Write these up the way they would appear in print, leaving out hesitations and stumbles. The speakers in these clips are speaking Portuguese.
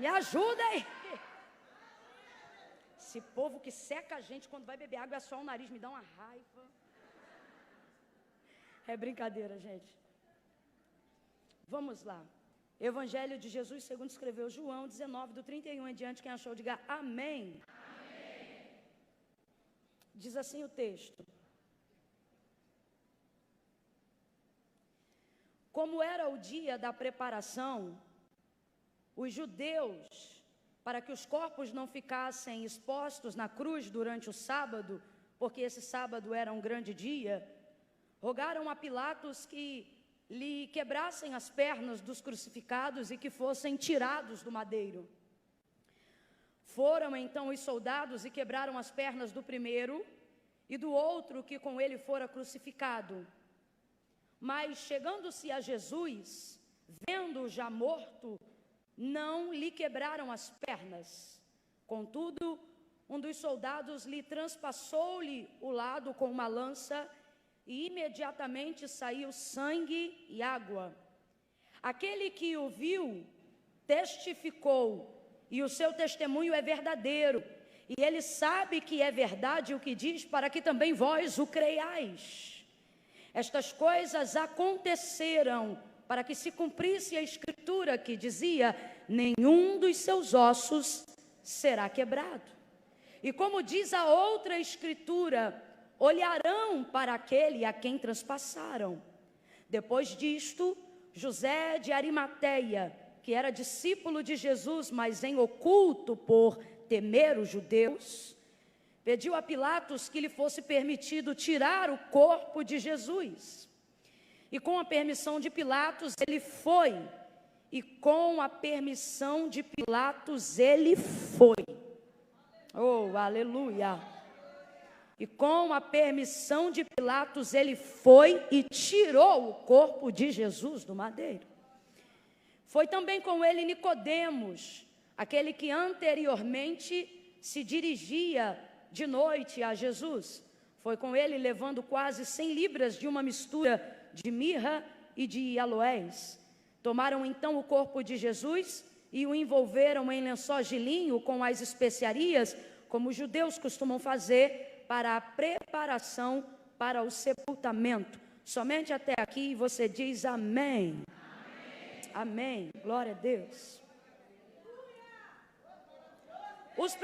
Me ajuda aí. Esse povo que seca a gente quando vai beber água é só o nariz, me dá uma raiva. É brincadeira, gente. Vamos lá. Evangelho de Jesus, segundo escreveu João 19, do 31 em diante. Quem achou, diga amém. Amém. Diz assim o texto. Como era o dia da preparação, os judeus, para que os corpos não ficassem expostos na cruz durante o sábado, porque esse sábado era um grande dia, rogaram a Pilatos que lhe quebrassem as pernas dos crucificados e que fossem tirados do madeiro. Foram então os soldados e quebraram as pernas do primeiro e do outro que com ele fora crucificado. Mas chegando-se a Jesus, vendo-o já morto, não lhe quebraram as pernas. Contudo, um dos soldados lhe transpassou-lhe o lado com uma lança e imediatamente saiu sangue e água. Aquele que o viu testificou, e o seu testemunho é verdadeiro, e ele sabe que é verdade o que diz, para que também vós o creiais. Estas coisas aconteceram para que se cumprisse a escritura que dizia: nenhum dos seus ossos será quebrado. E como diz a outra escritura, olharão para aquele a quem transpassaram. Depois disto, José de Arimateia, que era discípulo de Jesus, mas em oculto por temer os judeus, pediu a Pilatos que lhe fosse permitido tirar o corpo de Jesus. E com a permissão de Pilatos ele foi. E com a permissão de Pilatos ele foi. Oh, aleluia! E com a permissão de Pilatos ele foi e tirou o corpo de Jesus do madeiro. Foi também com ele Nicodemos, aquele que anteriormente se dirigia de noite a Jesus. Foi com ele levando quase 100 libras de uma mistura de mirra e de aloés. Tomaram então o corpo de Jesus e o envolveram em lençóis de linho com as especiarias, como os judeus costumam fazer para a preparação para o sepultamento. Somente até aqui você diz amém. Amém. Amém. Glória a Deus. Os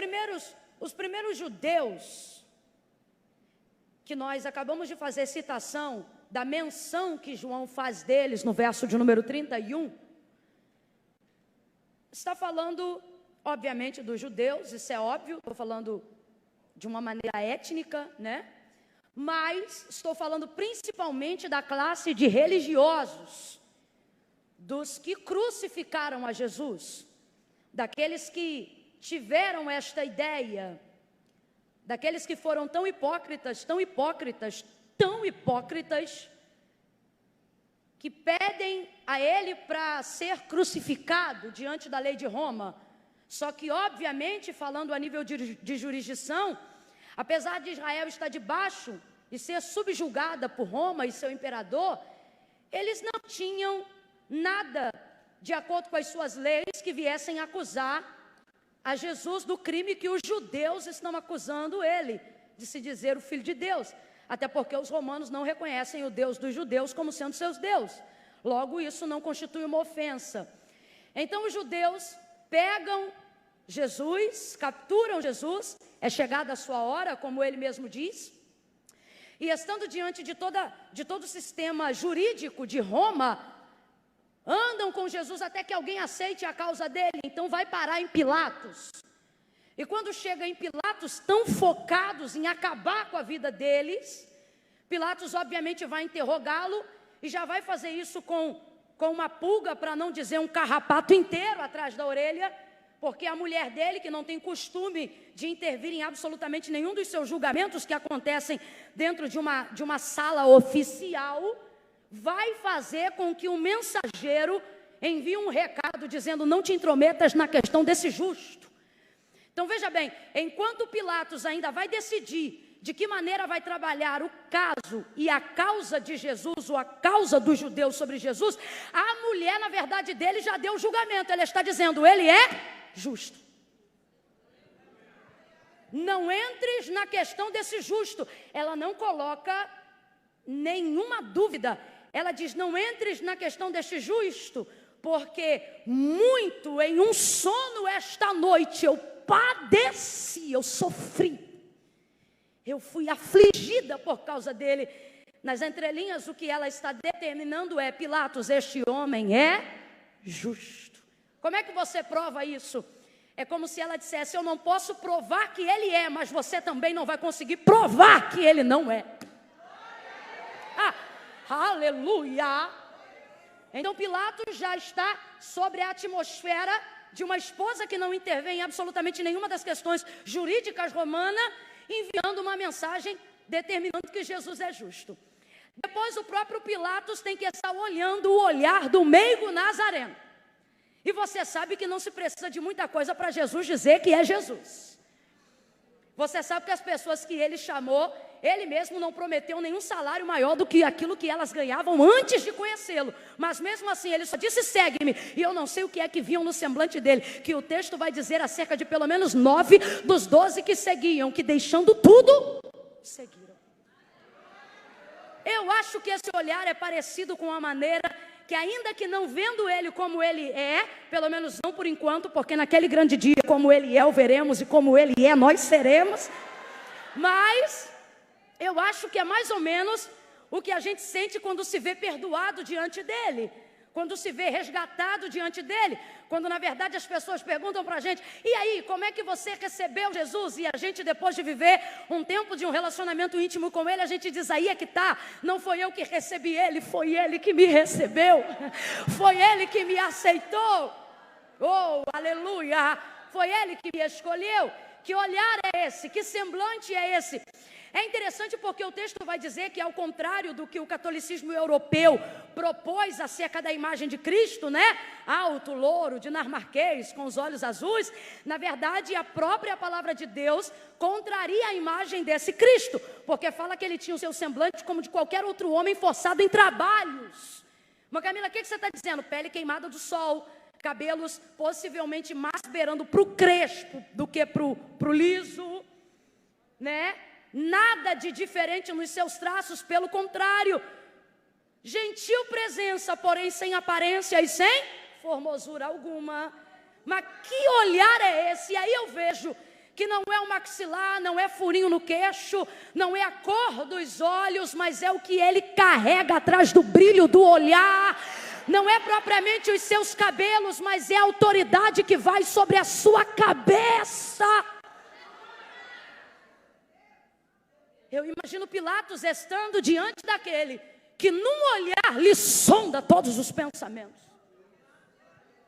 primeiros judeus, que nós acabamos de fazer citação da menção que João faz deles no verso de número 31, está falando, obviamente, dos judeus, isso é óbvio, estou falando de uma maneira étnica, né? Mas estou falando principalmente da classe de religiosos, dos que crucificaram a Jesus, daqueles que tiveram esta ideia, daqueles que foram tão hipócritas, que pedem a ele para ser crucificado diante da lei de Roma. Só que, obviamente, falando a nível de jurisdição, apesar de Israel estar debaixo e ser subjugada por Roma e seu imperador, eles não tinham nada de acordo com as suas leis que viessem acusar a Jesus do crime que os judeus estão acusando ele, de se dizer o Filho de Deus. Até porque os romanos não reconhecem o Deus dos judeus como sendo seus deuses. Logo, isso não constitui uma ofensa. Então, os judeus pegam Jesus, capturam Jesus, é chegada a sua hora, como ele mesmo diz, e estando diante de todo o sistema jurídico de Roma, andam com Jesus até que alguém aceite a causa dele. Então vai parar em Pilatos. E quando chega em Pilatos, tão focados em acabar com a vida deles, Pilatos obviamente vai interrogá-lo e já vai fazer isso com uma pulga, para não dizer um carrapato inteiro atrás da orelha, porque a mulher dele, que não tem costume de intervir em absolutamente nenhum dos seus julgamentos que acontecem dentro de uma sala oficial, vai fazer com que o mensageiro envie um recado dizendo: não te intrometas na questão desse justo. Então veja bem, enquanto Pilatos ainda vai decidir de que maneira vai trabalhar o caso e a causa de Jesus, ou a causa dos judeus sobre Jesus, a mulher, na verdade, dele já deu o julgamento. Ela está dizendo: ele é justo. Não entres na questão desse justo. Ela não coloca nenhuma dúvida. Ela diz, não entres na questão deste justo, porque muito em um sono esta noite eu padeci, eu sofri. Eu fui afligida por causa dele. Nas entrelinhas, o que ela está determinando é, Pilatos, este homem é justo. Como é que você prova isso? É como se ela dissesse, eu não posso provar que ele é, mas você também não vai conseguir provar que ele não é. Aleluia! Então Pilatos já está sobre a atmosfera de uma esposa que não intervém em absolutamente nenhuma das questões jurídicas romanas, enviando uma mensagem determinando que Jesus é justo. Depois o próprio Pilatos tem que estar olhando o olhar do meigo Nazareno. E você sabe que não se precisa de muita coisa para Jesus dizer que é Jesus. Você sabe que as pessoas que ele chamou, ele mesmo não prometeu nenhum salário maior do que aquilo que elas ganhavam antes de conhecê-lo. Mas mesmo assim, ele só disse, segue-me. E eu não sei o que é que viam no semblante dele, que o texto vai dizer acerca de pelo menos 9 dos 12 que seguiam, que deixando tudo, seguiram. Eu acho que esse olhar é parecido com a maneira que ainda que não vendo ele como ele é, pelo menos não por enquanto, porque naquele grande dia, como ele é, o veremos, e como ele é, nós seremos. Mas eu acho que é mais ou menos o que a gente sente quando se vê perdoado diante dele, quando se vê resgatado diante dele, quando na verdade as pessoas perguntam para a gente, e aí, como é que você recebeu Jesus? E a gente, depois de viver um tempo de um relacionamento íntimo com ele, a gente diz, aí é que tá, não foi eu que recebi ele, foi ele que me recebeu, foi ele que me aceitou, oh, aleluia, foi ele que me escolheu. Que olhar é esse? Que semblante é esse? É interessante porque o texto vai dizer que, ao contrário do que o catolicismo europeu propôs acerca da imagem de Cristo, né? Alto, louro, dinamarquês, com os olhos azuis, na verdade a própria palavra de Deus contraria a imagem desse Cristo, porque fala que ele tinha o seu semblante como de qualquer outro homem forçado em trabalhos. Mas Camila, o que você está dizendo? Pele queimada do sol, cabelos possivelmente mais beirando para o crespo do que para o liso, né? Nada de diferente nos seus traços, pelo contrário, gentil presença, porém sem aparência e sem formosura alguma. Mas que olhar é esse? E aí eu vejo que não é o maxilar, não é furinho no queixo, não é a cor dos olhos, mas é o que ele carrega atrás do brilho do olhar. Não é propriamente os seus cabelos, mas é a autoridade que vai sobre a sua cabeça. Eu imagino Pilatos estando diante daquele que num olhar lhe sonda todos os pensamentos.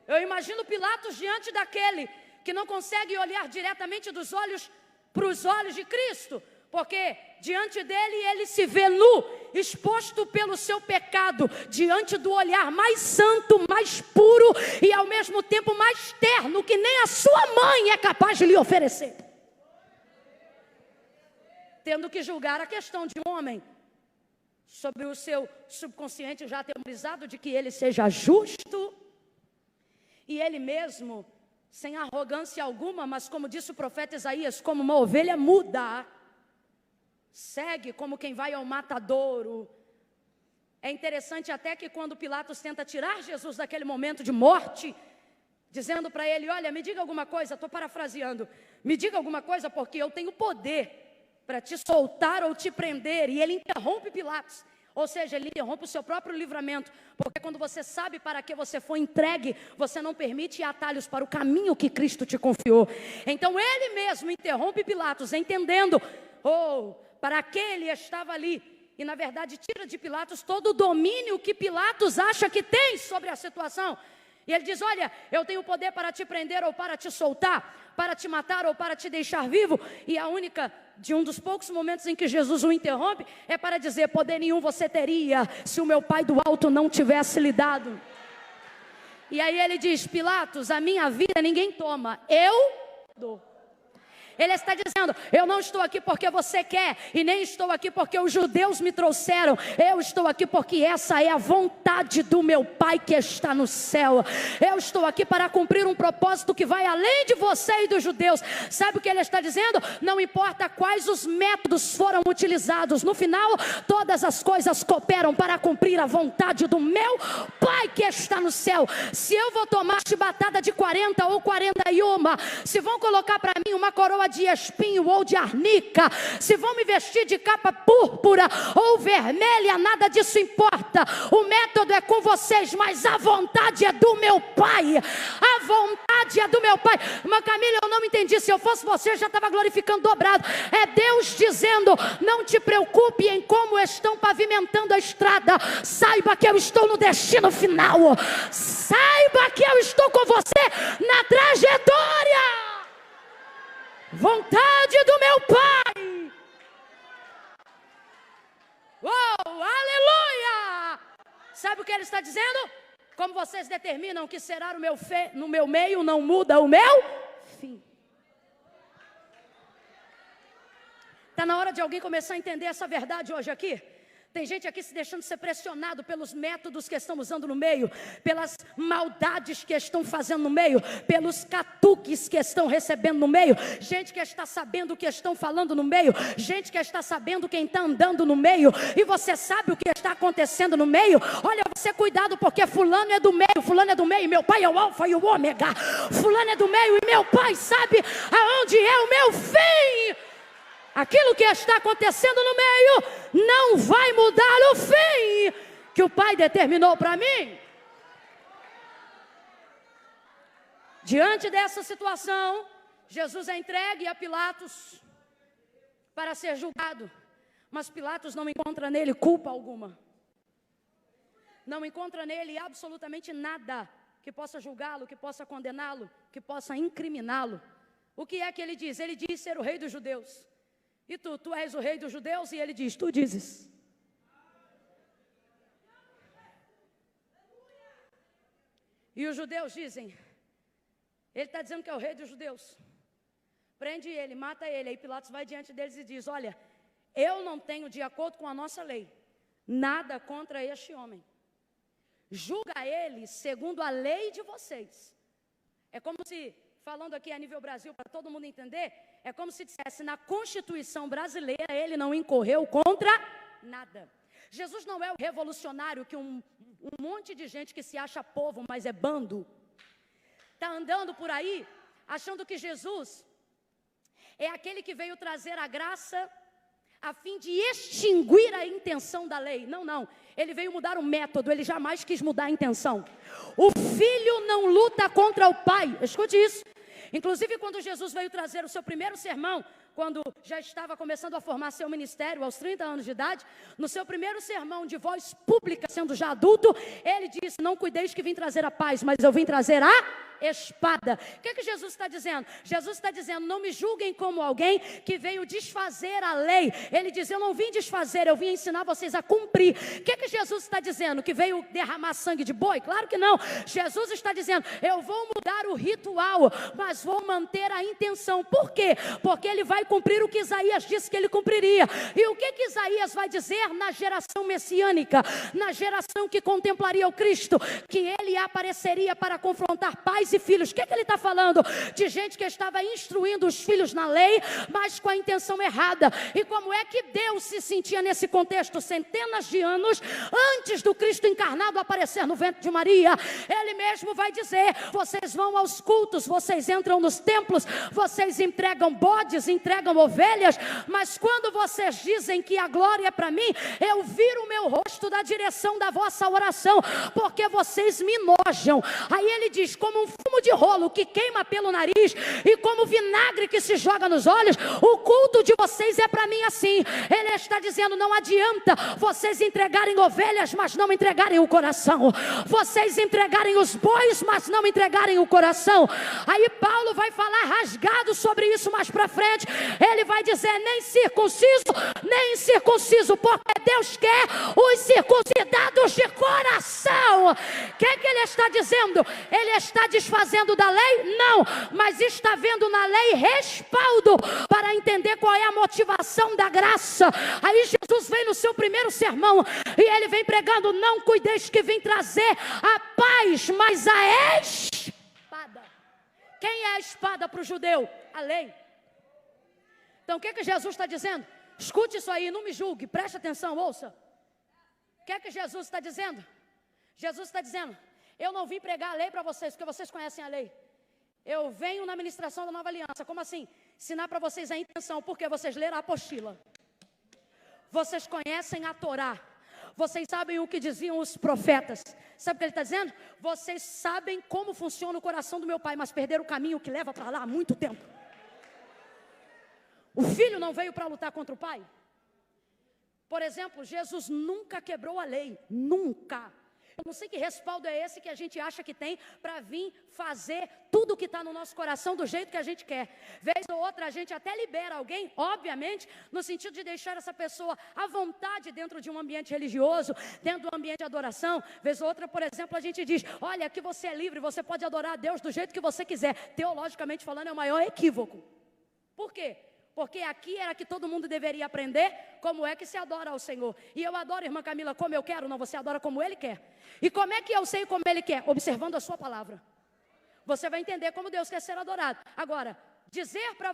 Eu imagino Pilatos diante daquele que não consegue olhar diretamente dos olhos para os olhos de Cristo, porque diante dele ele se vê nu, exposto pelo seu pecado, diante do olhar mais santo, mais puro e ao mesmo tempo mais terno que nem a sua mãe é capaz de lhe oferecer. Tendo que julgar a questão de um homem sobre o seu subconsciente já atemorizado de que ele seja justo, e ele mesmo, sem arrogância alguma, mas como disse o profeta Isaías, como uma ovelha muda, segue como quem vai ao matadouro. É interessante até que quando Pilatos tenta tirar Jesus daquele momento de morte, dizendo para ele, olha, me diga alguma coisa, estou parafraseando, me diga alguma coisa porque eu tenho poder para te soltar ou te prender, e ele interrompe Pilatos, ou seja, ele interrompe o seu próprio livramento, porque quando você sabe para que você foi entregue, você não permite atalhos para o caminho que Cristo te confiou. Então ele mesmo interrompe Pilatos, entendendo, para que ele estava ali, e na verdade tira de Pilatos todo o domínio que Pilatos acha que tem sobre a situação. E ele diz, olha, eu tenho poder para te prender ou para te soltar, para te matar ou para te deixar vivo. E a única, de um dos poucos momentos em que Jesus o interrompe, é para dizer, poder nenhum você teria, se o meu Pai do alto não tivesse lhe dado. E aí ele diz, Pilatos, a minha vida ninguém toma, eu dou. Ele está dizendo: eu não estou aqui porque você quer, e nem estou aqui porque os judeus me trouxeram. Eu estou aqui porque essa é a vontade do meu Pai que está no céu. Eu estou aqui para cumprir um propósito que vai além de você e dos judeus. Sabe o que ele está dizendo? Não importa quais os métodos foram utilizados, no final todas as coisas cooperam para cumprir a vontade do meu Pai que está no céu. Se eu vou tomar chibatada de 40 ou 41, se vão colocar para mim uma coroa de espinho ou de arnica, se vão me vestir de capa púrpura ou vermelha, nada disso importa. O método é com vocês, mas a vontade é do meu Pai. A vontade é do meu Pai. Irmã Camila, eu não entendi. Se eu fosse você, eu já estava glorificando dobrado. É Deus dizendo: não te preocupe em como estão pavimentando a estrada. Saiba que eu estou no destino final. Saiba que eu estou com você na trajetória. Vontade do meu Pai. Oh, aleluia! Sabe o que ele está dizendo? Como vocês determinam que será no meu meio, não muda o meu fim. Está na hora de alguém começar a entender essa verdade hoje aqui. Tem gente aqui se deixando ser pressionado pelos métodos que estão usando no meio, pelas maldades que estão fazendo no meio, pelos catuques que estão recebendo no meio, gente que está sabendo o que estão falando no meio, gente que está sabendo quem está andando no meio, e você sabe o que está acontecendo no meio. Olha, você cuidado, porque fulano é do meio, meu Pai é o alfa e o ômega, fulano é do meio e meu Pai sabe aonde é o meu fim. Aquilo que está acontecendo no meio não vai mudar o fim que o Pai determinou para mim. Diante dessa situação, Jesus é entregue a Pilatos para ser julgado. Mas Pilatos não encontra nele culpa alguma. Não encontra nele absolutamente nada que possa julgá-lo, que possa condená-lo, que possa incriminá-lo. O que é que ele diz? Ele diz ser o rei dos judeus. E tu és o rei dos judeus? E ele diz: tu dizes. E os judeus dizem: ele está dizendo que é o rei dos judeus. Prende ele, mata ele. Aí Pilatos vai diante deles e diz: olha, eu não tenho, de acordo com a nossa lei, nada contra este homem. Julga ele segundo a lei de vocês. É como se, falando aqui a nível Brasil, para todo mundo entender, é como se dissesse: na Constituição brasileira ele não incorreu contra nada. Jesus não é o revolucionário que um monte de gente que se acha povo, mas é bando, está andando por aí achando que Jesus é aquele que veio trazer a graça a fim de extinguir a intenção da lei. Não, não. Ele veio mudar o método, ele jamais quis mudar a intenção. O filho não luta contra o pai. Escute isso. Inclusive, quando Jesus veio trazer o seu primeiro sermão, quando já estava começando a formar seu ministério, aos 30 anos de idade, no seu primeiro sermão de voz pública, sendo já adulto, ele disse: não cuideis que vim trazer a paz, mas eu vim trazer a espada. O que Jesus está dizendo? Jesus está dizendo: não me julguem como alguém que veio desfazer a lei. Ele diz: eu não vim desfazer, eu vim ensinar vocês a cumprir. O que Jesus está dizendo? Que veio derramar sangue de boi? Claro que não. Jesus está dizendo: eu vou mudar o ritual, mas vou manter a intenção. Por quê? Porque ele vai cumprir o que Isaías disse que ele cumpriria. E o que Isaías vai dizer na geração messiânica, na geração que contemplaria o Cristo? Que ele apareceria para confrontar pais e filhos. O que ele está falando? De gente que estava instruindo os filhos na lei, mas com a intenção errada. E como é que Deus se sentia nesse contexto? Centenas de anos antes do Cristo encarnado aparecer no ventre de Maria, ele mesmo vai dizer: vocês vão aos cultos, vocês entram nos templos, vocês entregam bodes, entregam ovelhas, mas quando vocês dizem que a glória é para mim, eu viro o meu rosto da direção da vossa oração, porque vocês me nojam. Aí ele diz: como um fumo de rolo que queima pelo nariz e como vinagre que se joga nos olhos, o culto de vocês é para mim assim. Ele está dizendo: não adianta vocês entregarem ovelhas, mas não entregarem o coração, vocês entregarem os bois, mas não entregarem o coração. Aí Paulo vai falar rasgado sobre isso mais para frente. Ele vai dizer: nem circunciso, nem incircunciso, porque Deus quer os circuncidados de coração. O que ele está dizendo? Ele está desfazendo desfazendo da lei? Não, mas está vendo na lei respaldo para entender qual é a motivação da graça. Aí Jesus vem no seu primeiro sermão e ele vem pregando: não cuideis que vim trazer a paz, mas a espada. Quem é a espada para o judeu? A lei. Então o que Jesus está dizendo? Escute isso aí, não me julgue, preste atenção, ouça. O que Jesus está dizendo? Jesus está dizendo: eu não vim pregar a lei para vocês, porque vocês conhecem a lei. Eu venho na ministração da nova aliança. Como assim? Ensinar para vocês a intenção, porque vocês leram a apostila. Vocês conhecem a Torá. Vocês sabem o que diziam os profetas. Sabe o que ele está dizendo? Vocês sabem como funciona o coração do meu pai, mas perderam o caminho que leva para lá há muito tempo. O filho não veio para lutar contra o pai. Por exemplo, Jesus nunca quebrou a lei. Nunca. Eu não sei que respaldo é esse que a gente acha que tem para vir fazer tudo que está no nosso coração do jeito que a gente quer. Vez ou outra a gente até libera alguém, obviamente, no sentido de deixar essa pessoa à vontade dentro de um ambiente religioso, dentro do ambiente de adoração. Vez ou outra, por exemplo, a gente diz: olha, aqui você é livre, você pode adorar a Deus do jeito que você quiser. Teologicamente falando, é o maior equívoco. Por quê? Porque aqui era que todo mundo deveria aprender como é que se adora ao Senhor. E eu adoro, irmã Camila, como eu quero. Não, você adora como Ele quer. E como é que eu sei como Ele quer? Observando a sua palavra. Você vai entender como Deus quer ser adorado. Agora, dizer para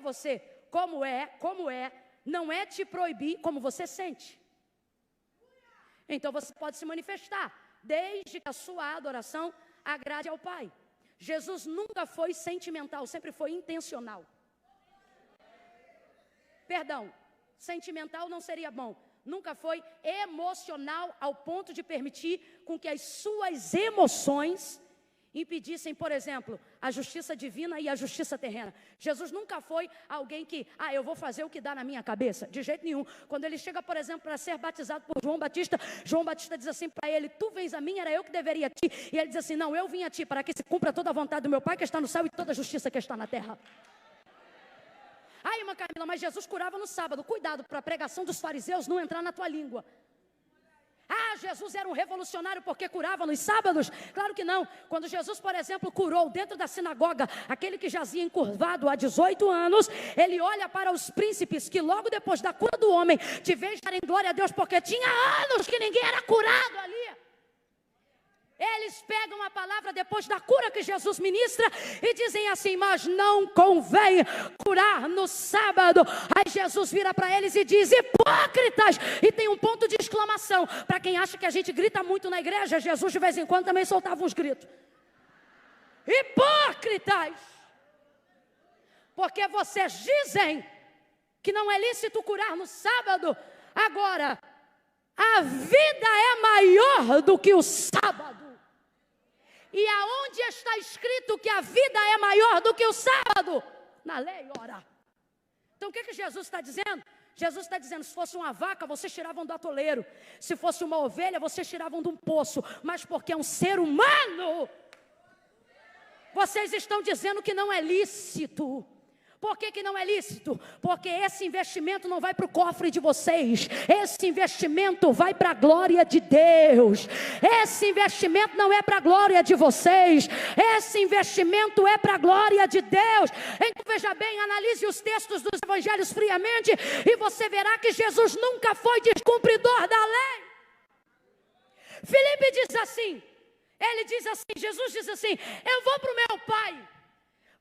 você como é, não é te proibir como você sente. Então você pode se manifestar, desde que a sua adoração agrade ao Pai. Jesus nunca foi sentimental, sempre foi intencional. Perdão, sentimental não seria bom. Nunca foi emocional ao ponto de permitir com que as suas emoções impedissem, por exemplo, a justiça divina e a justiça terrena. Jesus nunca foi alguém que, eu vou fazer o que dá na minha cabeça. De jeito nenhum. Quando ele chega, por exemplo, para ser batizado por João Batista diz assim para ele: tu vens a mim, era eu que deveria a ti. E ele diz assim: não, eu vim a ti para que se cumpra toda a vontade do meu Pai que está no céu e toda a justiça que está na terra. Irmã Camila, mas Jesus curava no sábado. Cuidado para a pregação dos fariseus não entrar na tua língua. Jesus era um revolucionário porque curava nos sábados? Claro que não. Quando Jesus, por exemplo, curou dentro da sinagoga aquele que jazia encurvado há 18 anos, ele olha para os príncipes que logo depois da cura do homem te veem darem glória a Deus, porque tinha anos que ninguém era curado ali. Eles pegam a palavra depois da cura que Jesus ministra e dizem assim: mas não convém curar no sábado. Aí Jesus vira para eles e diz: hipócritas! E tem um ponto de exclamação. Para quem acha que a gente grita muito na igreja, Jesus de vez em quando também soltava uns gritos. Hipócritas! Porque vocês dizem que não é lícito curar no sábado. Agora, a vida é maior do que o sábado. E aonde está escrito que a vida é maior do que o sábado? Na lei, ora. Então o que Jesus está dizendo? Jesus está dizendo: se fosse uma vaca, vocês tiravam do atoleiro. Se fosse uma ovelha, vocês tiravam de um poço. Mas porque é um ser humano, vocês estão dizendo que não é lícito. Por que não é lícito? Porque esse investimento não vai para o cofre de vocês. Esse investimento vai para a glória de Deus. Esse investimento não é para a glória de vocês. Esse investimento é para a glória de Deus. Então veja bem, analise os textos dos evangelhos friamente e você verá que Jesus nunca foi descumpridor da lei. Filipe diz assim, Jesus diz assim: eu vou para o meu pai.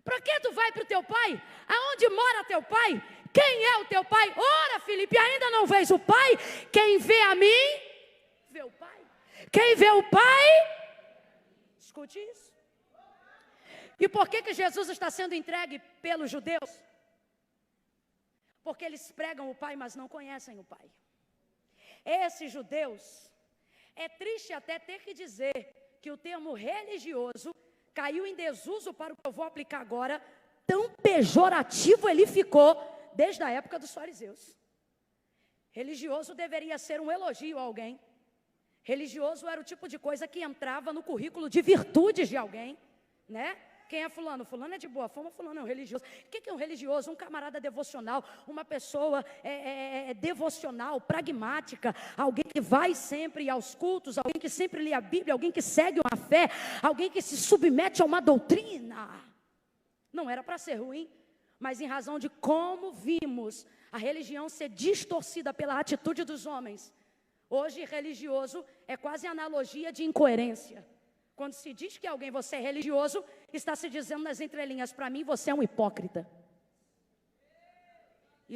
Para que tu vai para o teu pai? Aonde mora teu pai? Quem é o teu pai? Ora, Filipe, ainda não vês o pai? Quem vê a mim, vê o pai. Quem vê o pai, escute isso. E por que Jesus está sendo entregue pelos judeus? Porque eles pregam o pai, mas não conhecem o pai. Esses judeus, é triste até ter que dizer que o termo religioso caiu em desuso para o que eu vou aplicar agora. Tão pejorativo ele ficou desde a época dos fariseus. Religioso deveria ser um elogio a alguém. Religioso era o tipo de coisa que entrava no currículo de virtudes de alguém, né? Quem é fulano? Fulano é de boa fama, fulano é um religioso. O que é um religioso? Um camarada devocional, uma pessoa devocional, pragmática, alguém que vai sempre aos cultos, alguém que sempre lê a Bíblia, alguém que segue uma fé, alguém que se submete a uma doutrina. Não era para ser ruim, mas em razão de como vimos a religião ser distorcida pela atitude dos homens. Hoje, religioso é quase analogia de incoerência. Quando se diz que alguém, você é religioso, está se dizendo nas entrelinhas, para mim você é um hipócrita.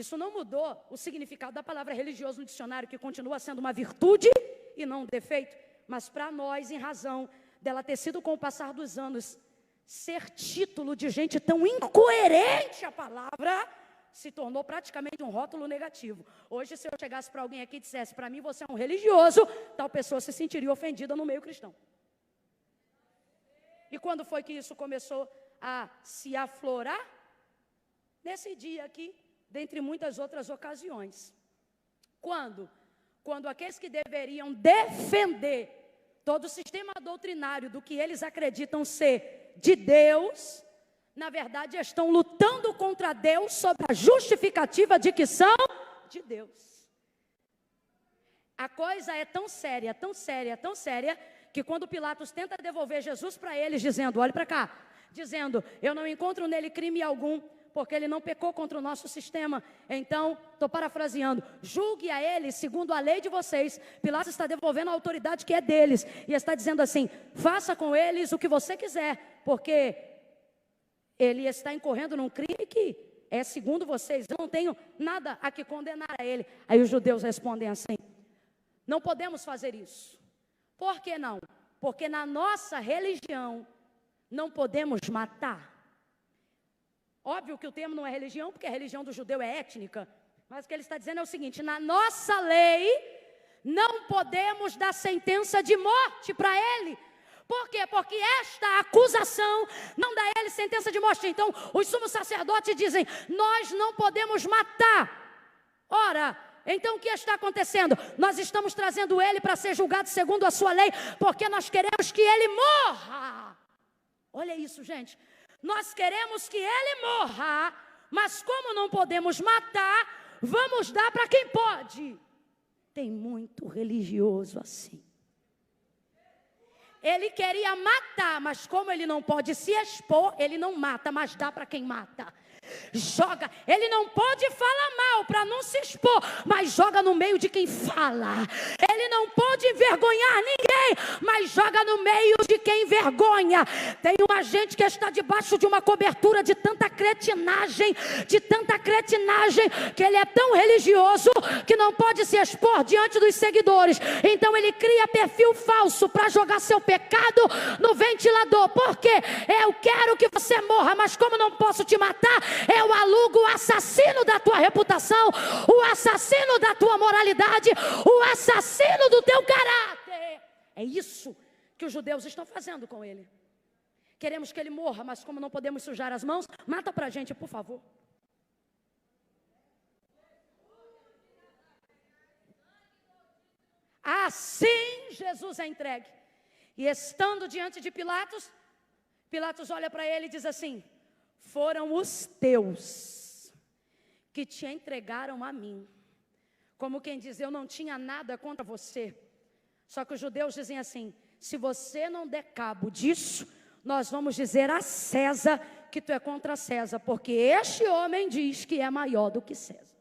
Isso não mudou o significado da palavra religioso no dicionário, que continua sendo uma virtude e não um defeito. Mas para nós, em razão dela ter sido com o passar dos anos, ser título de gente tão incoerente à palavra, se tornou praticamente um rótulo negativo. Hoje, se eu chegasse para alguém aqui e dissesse, para mim você é um religioso, tal pessoa se sentiria ofendida no meio cristão. E quando foi que isso começou a se aflorar? Nesse dia aqui, dentre muitas outras ocasiões. Quando? Quando aqueles que deveriam defender todo o sistema doutrinário do que eles acreditam ser de Deus, na verdade estão lutando contra Deus sob a justificativa de que são de Deus. A coisa é tão séria, tão séria, tão séria, que quando Pilatos tenta devolver Jesus para eles, dizendo, olhe para cá, dizendo, eu não encontro nele crime algum, porque ele não pecou contra o nosso sistema. Então, estou parafraseando, julgue a ele segundo a lei de vocês. Pilatos está devolvendo a autoridade que é deles, e está dizendo assim, faça com eles o que você quiser, porque ele está incorrendo num crime que é segundo vocês, eu não tenho nada a que condenar a ele. Aí os judeus respondem assim, não podemos fazer isso. Por que não? Porque na nossa religião não podemos matar. Óbvio que o termo não é religião, porque a religião do judeu é étnica. Mas o que ele está dizendo é o seguinte, na nossa lei não podemos dar sentença de morte para ele. Por quê? Porque esta acusação não dá a ele sentença de morte. Então os sumos sacerdotes dizem, nós não podemos matar. Ora, então o que está acontecendo? Nós estamos trazendo ele para ser julgado segundo a sua lei, porque nós queremos que ele morra. Olha isso, gente. Nós queremos que ele morra, mas como não podemos matar, vamos dar para quem pode. Tem muito religioso assim. Ele queria matar, mas como ele não pode se expor, ele não mata, mas dá para quem mata. Joga, ele não pode falar mal para não se expor, mas joga no meio de quem fala. Ele não pode envergonhar ninguém, mas joga no meio de quem envergonha. Tem uma gente que está debaixo de uma cobertura de tanta cretinagem, que ele é tão religioso que não pode se expor diante dos seguidores. Então ele cria perfil falso para jogar seu pecado no ventilador. Por quê? Eu quero que você morra, mas como não posso te matar, eu alugo o assassino da tua reputação, o assassino da tua moralidade, o assassino do teu caráter. É isso que os judeus estão fazendo com ele. Queremos que ele morra, mas como não podemos sujar as mãos, mata pra gente, por favor. Assim Jesus é entregue. E estando diante de Pilatos, Pilatos olha para ele e diz assim, foram os teus que te entregaram a mim. Como quem diz, eu não tinha nada contra você. Só que os judeus dizem assim, se você não der cabo disso, nós vamos dizer a César que tu é contra César, porque este homem diz que é maior do que César.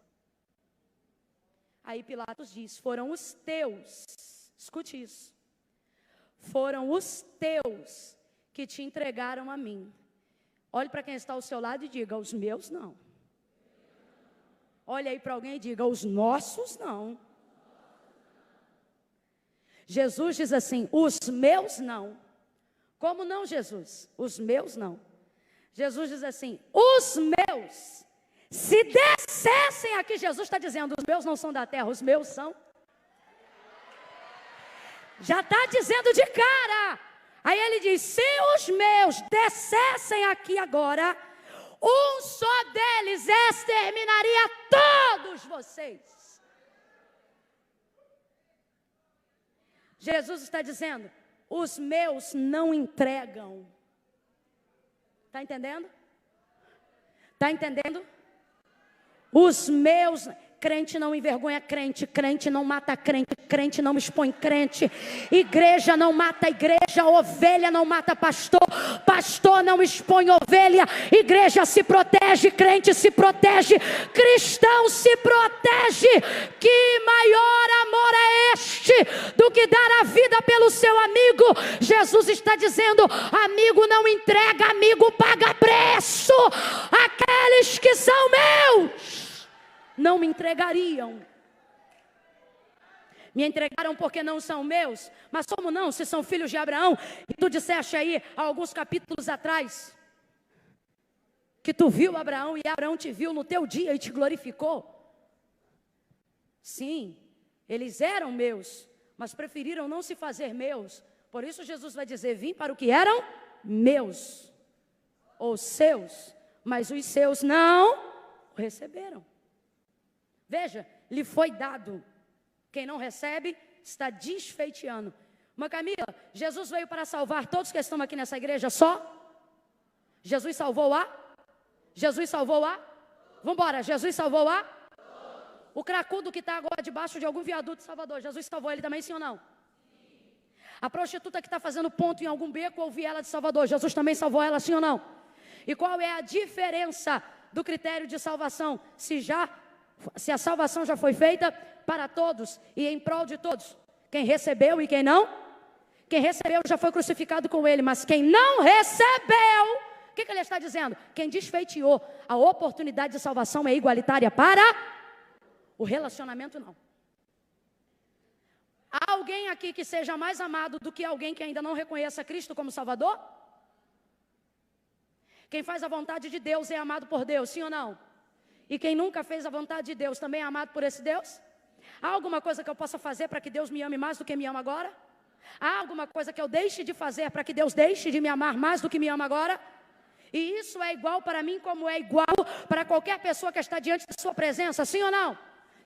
Aí Pilatos diz, foram os teus, escute isso, foram os teus que te entregaram a mim. Olhe para quem está ao seu lado e diga, os meus não. Olhe aí para alguém e diga, os nossos não. Jesus diz assim, os meus não. Como não, Jesus? Os meus não. Jesus diz assim, os meus, se descessem aqui, Jesus está dizendo, os meus não são da terra, os meus são. Já está dizendo de cara. Aí ele diz, se os meus descessem aqui agora, um só deles exterminaria todos vocês. Jesus está dizendo, os meus não entregam. Está entendendo? Está entendendo? Os meus... Crente não envergonha crente, crente não mata crente, crente não expõe crente, igreja não mata igreja, ovelha não mata pastor, pastor não expõe ovelha, igreja se protege, crente se protege, cristão se protege. Que maior amor é este do que dar a vida pelo seu amigo? Jesus está dizendo: amigo não entrega, amigo paga preço. Aqueles que são meus não me entregariam. Me entregaram porque não são meus. Mas como não, se são filhos de Abraão? E tu disseste aí, há alguns capítulos atrás, que tu viu Abraão e Abraão te viu no teu dia e te glorificou. Sim, eles eram meus, mas preferiram não se fazer meus. Por isso Jesus vai dizer: vim para o que eram meus, ou seus, mas os seus não o receberam. Veja, lhe foi dado. Quem não recebe, está desfeiteando. Mas Camila, Jesus veio para salvar todos que estão aqui nessa igreja só? Jesus salvou a? Jesus salvou a? Vamos embora, Jesus salvou a? O cracudo que está agora debaixo de algum viaduto de Salvador, Jesus salvou ele também, sim ou não? A prostituta que está fazendo ponto em algum beco ou viela de Salvador, Jesus também salvou ela, sim ou não? E qual é a diferença do critério de salvação? Se a salvação já foi feita para todos e em prol de todos. Quem recebeu e quem não? Quem recebeu já foi crucificado com ele, mas quem não recebeu, o que ele está dizendo? Quem desfeiteou, a oportunidade de salvação é igualitária para o relacionamento, não. Há alguém aqui que seja mais amado do que alguém que ainda não reconheça Cristo como Salvador? Quem faz a vontade de Deus é amado por Deus, sim ou não? E quem nunca fez a vontade de Deus também é amado por esse Deus? Há alguma coisa que eu possa fazer para que Deus me ame mais do que me ama agora? Há alguma coisa que eu deixe de fazer para que Deus deixe de me amar mais do que me ama agora? E isso é igual para mim como é igual para qualquer pessoa que está diante da sua presença, sim ou não?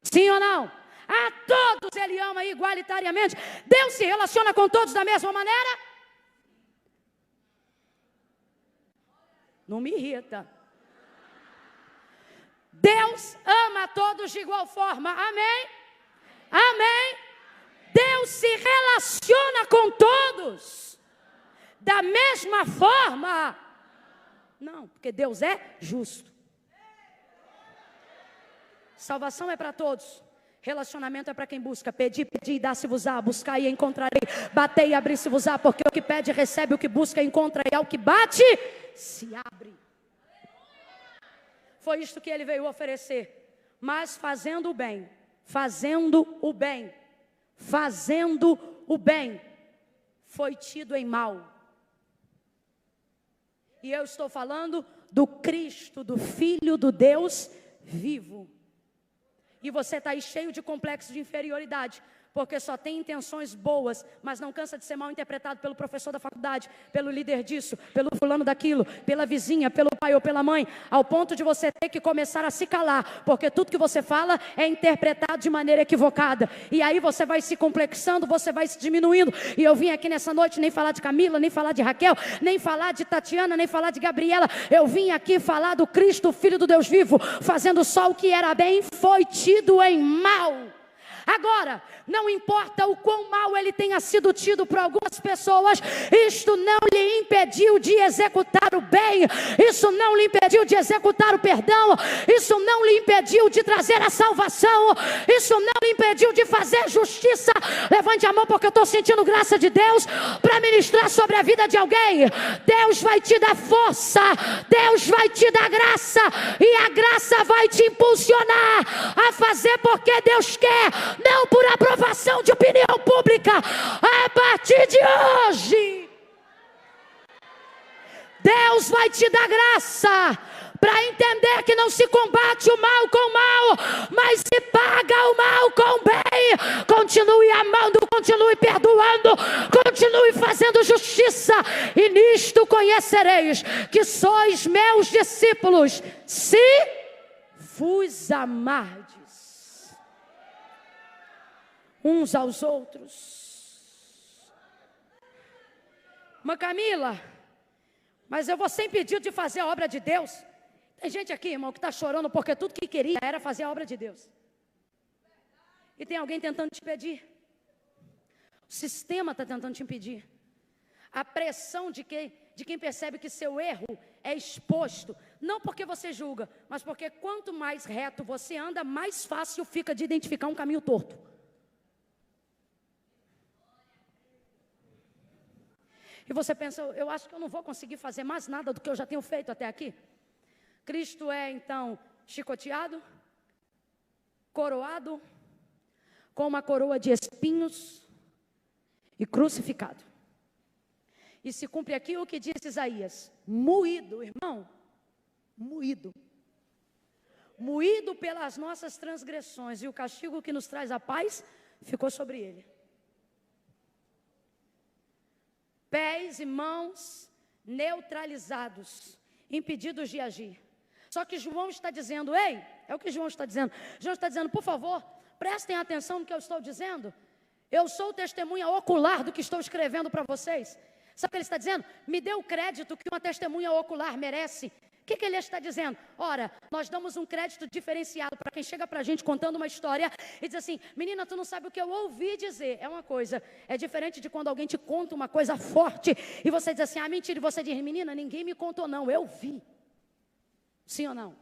Sim ou não? A todos Ele ama igualitariamente. Deus se relaciona com todos da mesma maneira? Não me irrita. Deus ama a todos de igual forma, amém? Amém? Deus se relaciona com todos da mesma forma? Não, porque Deus é justo. Salvação é para todos. Relacionamento é para quem busca. Pedi e dá-se-vos-á, buscar e encontrarei, batei e abri-se-vos-á, porque o que pede recebe, o que busca encontra, e ao que bate se abre. Foi isto que ele veio oferecer. Mas fazendo o bem, fazendo o bem, fazendo o bem, foi tido em mal. E eu estou falando do Cristo, do Filho do Deus vivo. E você está aí cheio de complexo de inferioridade, porque só tem intenções boas, mas não cansa de ser mal interpretado pelo professor da faculdade, pelo líder disso, pelo fulano daquilo, pela vizinha, pelo pai ou pela mãe, ao ponto de você ter que começar a se calar, porque tudo que você fala é interpretado de maneira equivocada, e aí você vai se complexando, você vai se diminuindo. E eu vim aqui nessa noite nem falar de Camila, nem falar de Raquel, nem falar de Tatiana, nem falar de Gabriela. Eu vim aqui falar do Cristo, Filho do Deus vivo, fazendo só o que era bem, foi tido em mal. Agora, não importa o quão mal ele tenha sido tido por algumas pessoas, isto não lhe impediu de executar o bem, isso não lhe impediu de executar o perdão, isso não lhe impediu de trazer a salvação, isso não lhe impediu de fazer justiça. Levante a mão, porque eu estou sentindo graça de Deus para ministrar sobre a vida de alguém. Deus vai te dar força, Deus vai te dar graça, e a graça vai te impulsionar a fazer porque Deus quer, não por aprovação de opinião pública. A partir de hoje, Deus vai te dar graça para entender que não se combate o mal com o mal, mas se paga o mal com o bem. Continue amando, continue perdoando, continue fazendo justiça, e nisto conhecereis que sois meus discípulos, se vos amardes uns aos outros. Mas Camila, Mas eu vou ser impedido de fazer a obra de Deus. Tem gente aqui, irmão, que está chorando porque tudo que queria era fazer a obra de Deus. E tem alguém tentando te impedir. O sistema está tentando te impedir. A pressão de quem percebe que seu erro é exposto. Não porque você julga, mas porque quanto mais reto você anda, mais fácil fica de identificar um caminho torto. E você pensa, eu acho que eu não vou conseguir fazer mais nada do que eu já tenho feito até aqui. Cristo é, então, chicoteado, coroado, com uma coroa de espinhos e crucificado. E se cumpre aqui o que diz Isaías, moído, irmão, moído. Moído pelas nossas transgressões, e o castigo que nos traz a paz ficou sobre ele. Pés e mãos neutralizados, impedidos de agir. Só que João está dizendo, ei, é o que João está dizendo. João está dizendo, por favor, prestem atenção no que eu estou dizendo. Eu sou testemunha ocular do que estou escrevendo para vocês. Sabe o que ele está dizendo? Me dê o crédito que uma testemunha ocular merece. O que ele está dizendo? Ora, nós damos um crédito diferenciado para quem chega para a gente contando uma história e diz assim, menina, tu não sabe o que eu ouvi dizer. É uma coisa, é diferente de quando alguém te conta uma coisa forte e você diz assim, mentira, e você diz, menina, ninguém me contou não, eu vi. Sim ou não?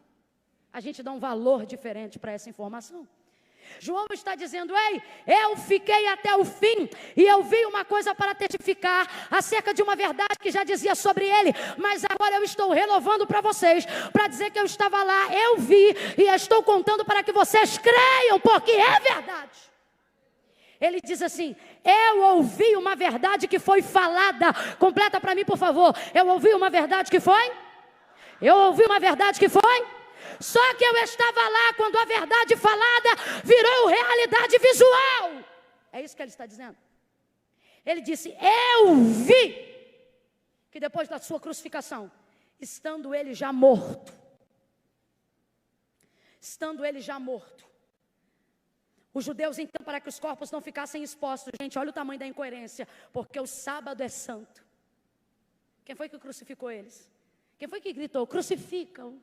A gente dá um valor diferente para essa informação. João está dizendo, ei, eu fiquei até o fim e eu vi uma coisa para testificar acerca de uma verdade que já dizia sobre ele, mas agora eu estou renovando para vocês, para dizer que eu estava lá, eu vi e estou contando para que vocês creiam, porque é verdade. Ele diz assim, eu ouvi uma verdade que foi falada, completa para mim por favor, eu ouvi uma verdade que foi? Eu ouvi uma verdade que foi? Só que eu estava lá quando a verdade falada virou realidade visual. É isso que ele está dizendo. Ele disse, eu vi que depois da sua crucificação, estando ele já morto, os judeus então, para que os corpos não ficassem expostos, gente, olha o tamanho da incoerência, porque o sábado é santo. Quem foi que crucificou eles? Quem foi que gritou, crucificam?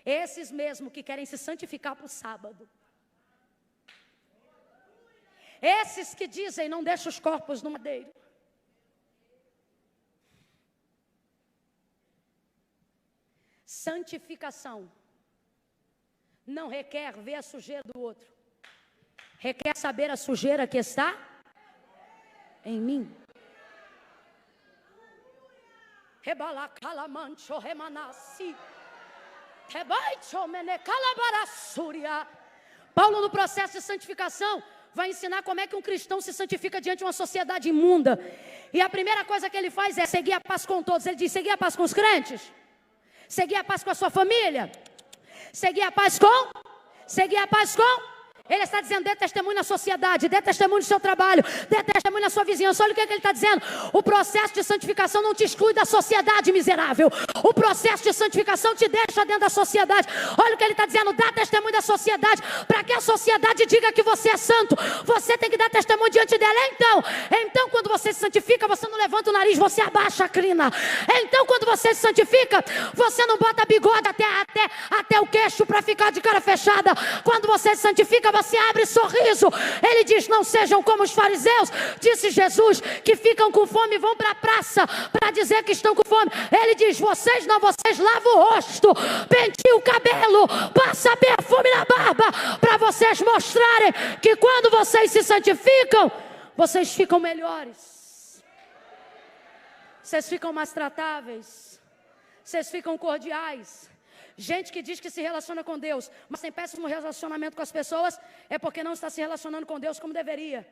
Esses mesmo que querem se santificar para o sábado. Esses que dizem, não deixa os corpos no madeiro. Santificação não requer ver a sujeira do outro. Requer saber a sujeira que está em mim. Rebala calamancho remanassi. Paulo, no processo de santificação, vai ensinar como é que um cristão se santifica diante de uma sociedade imunda. E a primeira coisa que ele faz é seguir a paz com todos. Ele diz, seguir a paz com os crentes, seguir a paz com a sua família, seguir a paz com. Ele está dizendo, dê testemunho na sociedade, dê testemunho no seu trabalho, dê testemunho na sua vizinhança. Olha o que ele está dizendo. O processo de santificação não te exclui da sociedade, miserável. O processo de santificação te deixa dentro da sociedade. Olha o que ele está dizendo, dá testemunho da sociedade, para que a sociedade diga que você é santo. Você tem que dar testemunho diante dela. Então quando você se santifica, você não levanta o nariz, você abaixa a crina. Então quando você se santifica, você não bota bigode até o queixo para ficar de cara fechada. Quando você se santifica, você abre sorriso. Ele diz, não sejam como os fariseus, disse Jesus, que ficam com fome e vão para a praça para dizer que estão com fome. Ele diz, vocês lavam o rosto, penteiam o cabelo, passa perfume na barba, para vocês mostrarem que quando vocês se santificam, vocês ficam melhores, vocês ficam mais tratáveis, vocês ficam cordiais. Gente que diz que se relaciona com Deus, mas tem péssimo relacionamento com as pessoas, é porque não está se relacionando com Deus como deveria.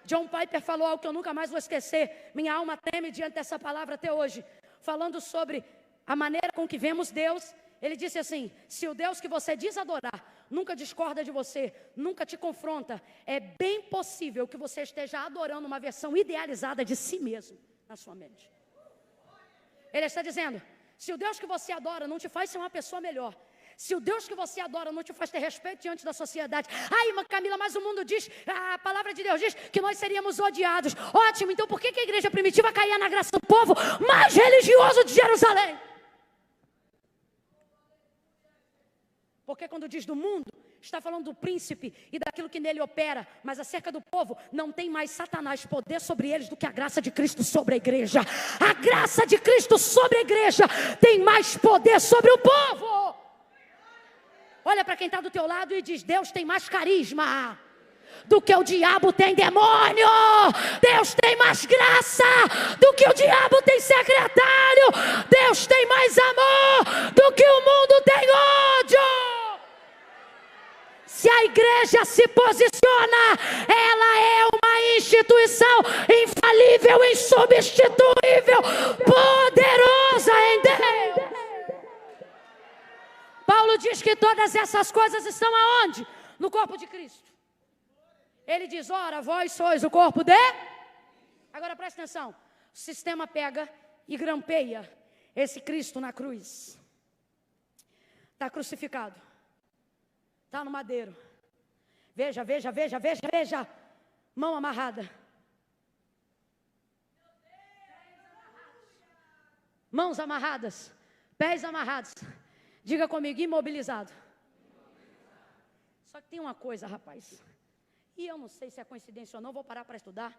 John Piper falou algo que eu nunca mais vou esquecer. Minha alma treme diante dessa palavra até hoje. Falando sobre a maneira com que vemos Deus, ele disse assim, se o Deus que você diz adorar nunca discorda de você, nunca te confronta, é bem possível que você esteja adorando uma versão idealizada de si mesmo na sua mente. Ele está dizendo, se o Deus que você adora não te faz ser uma pessoa melhor, Se o Deus que você adora não te faz ter respeito diante da sociedade. Ai, irmã Camila, mas o mundo diz, a palavra de Deus diz que nós seríamos odiados. Ótimo, então por que a igreja primitiva caía na graça do povo mais religioso de Jerusalém? Porque quando diz do mundo, está falando do príncipe e daquilo que nele opera. Mas acerca do povo, não tem mais Satanás poder sobre eles do que a graça de Cristo sobre a igreja. A graça de Cristo sobre a igreja tem mais poder sobre o povo. Olha para quem está do teu lado e diz: Deus tem mais carisma do que o diabo tem demônio. Deus tem mais graça do que o diabo tem secretário. Deus tem mais amor do que o mundo tem ódio. Se a igreja se posiciona, ela é uma instituição infalível, insubstituível, poderosa em Deus. Paulo diz que todas essas coisas estão aonde? No corpo de Cristo. Ele diz: ora, vós sois o corpo de... Agora presta atenção. O sistema pega e grampeia esse Cristo na cruz. Está crucificado. Está no madeiro. Veja. Mão amarrada. Mãos amarradas. Pés amarrados. Diga comigo: imobilizado. Só que tem uma coisa, rapaz. E eu não sei se é coincidência ou não, vou parar para estudar.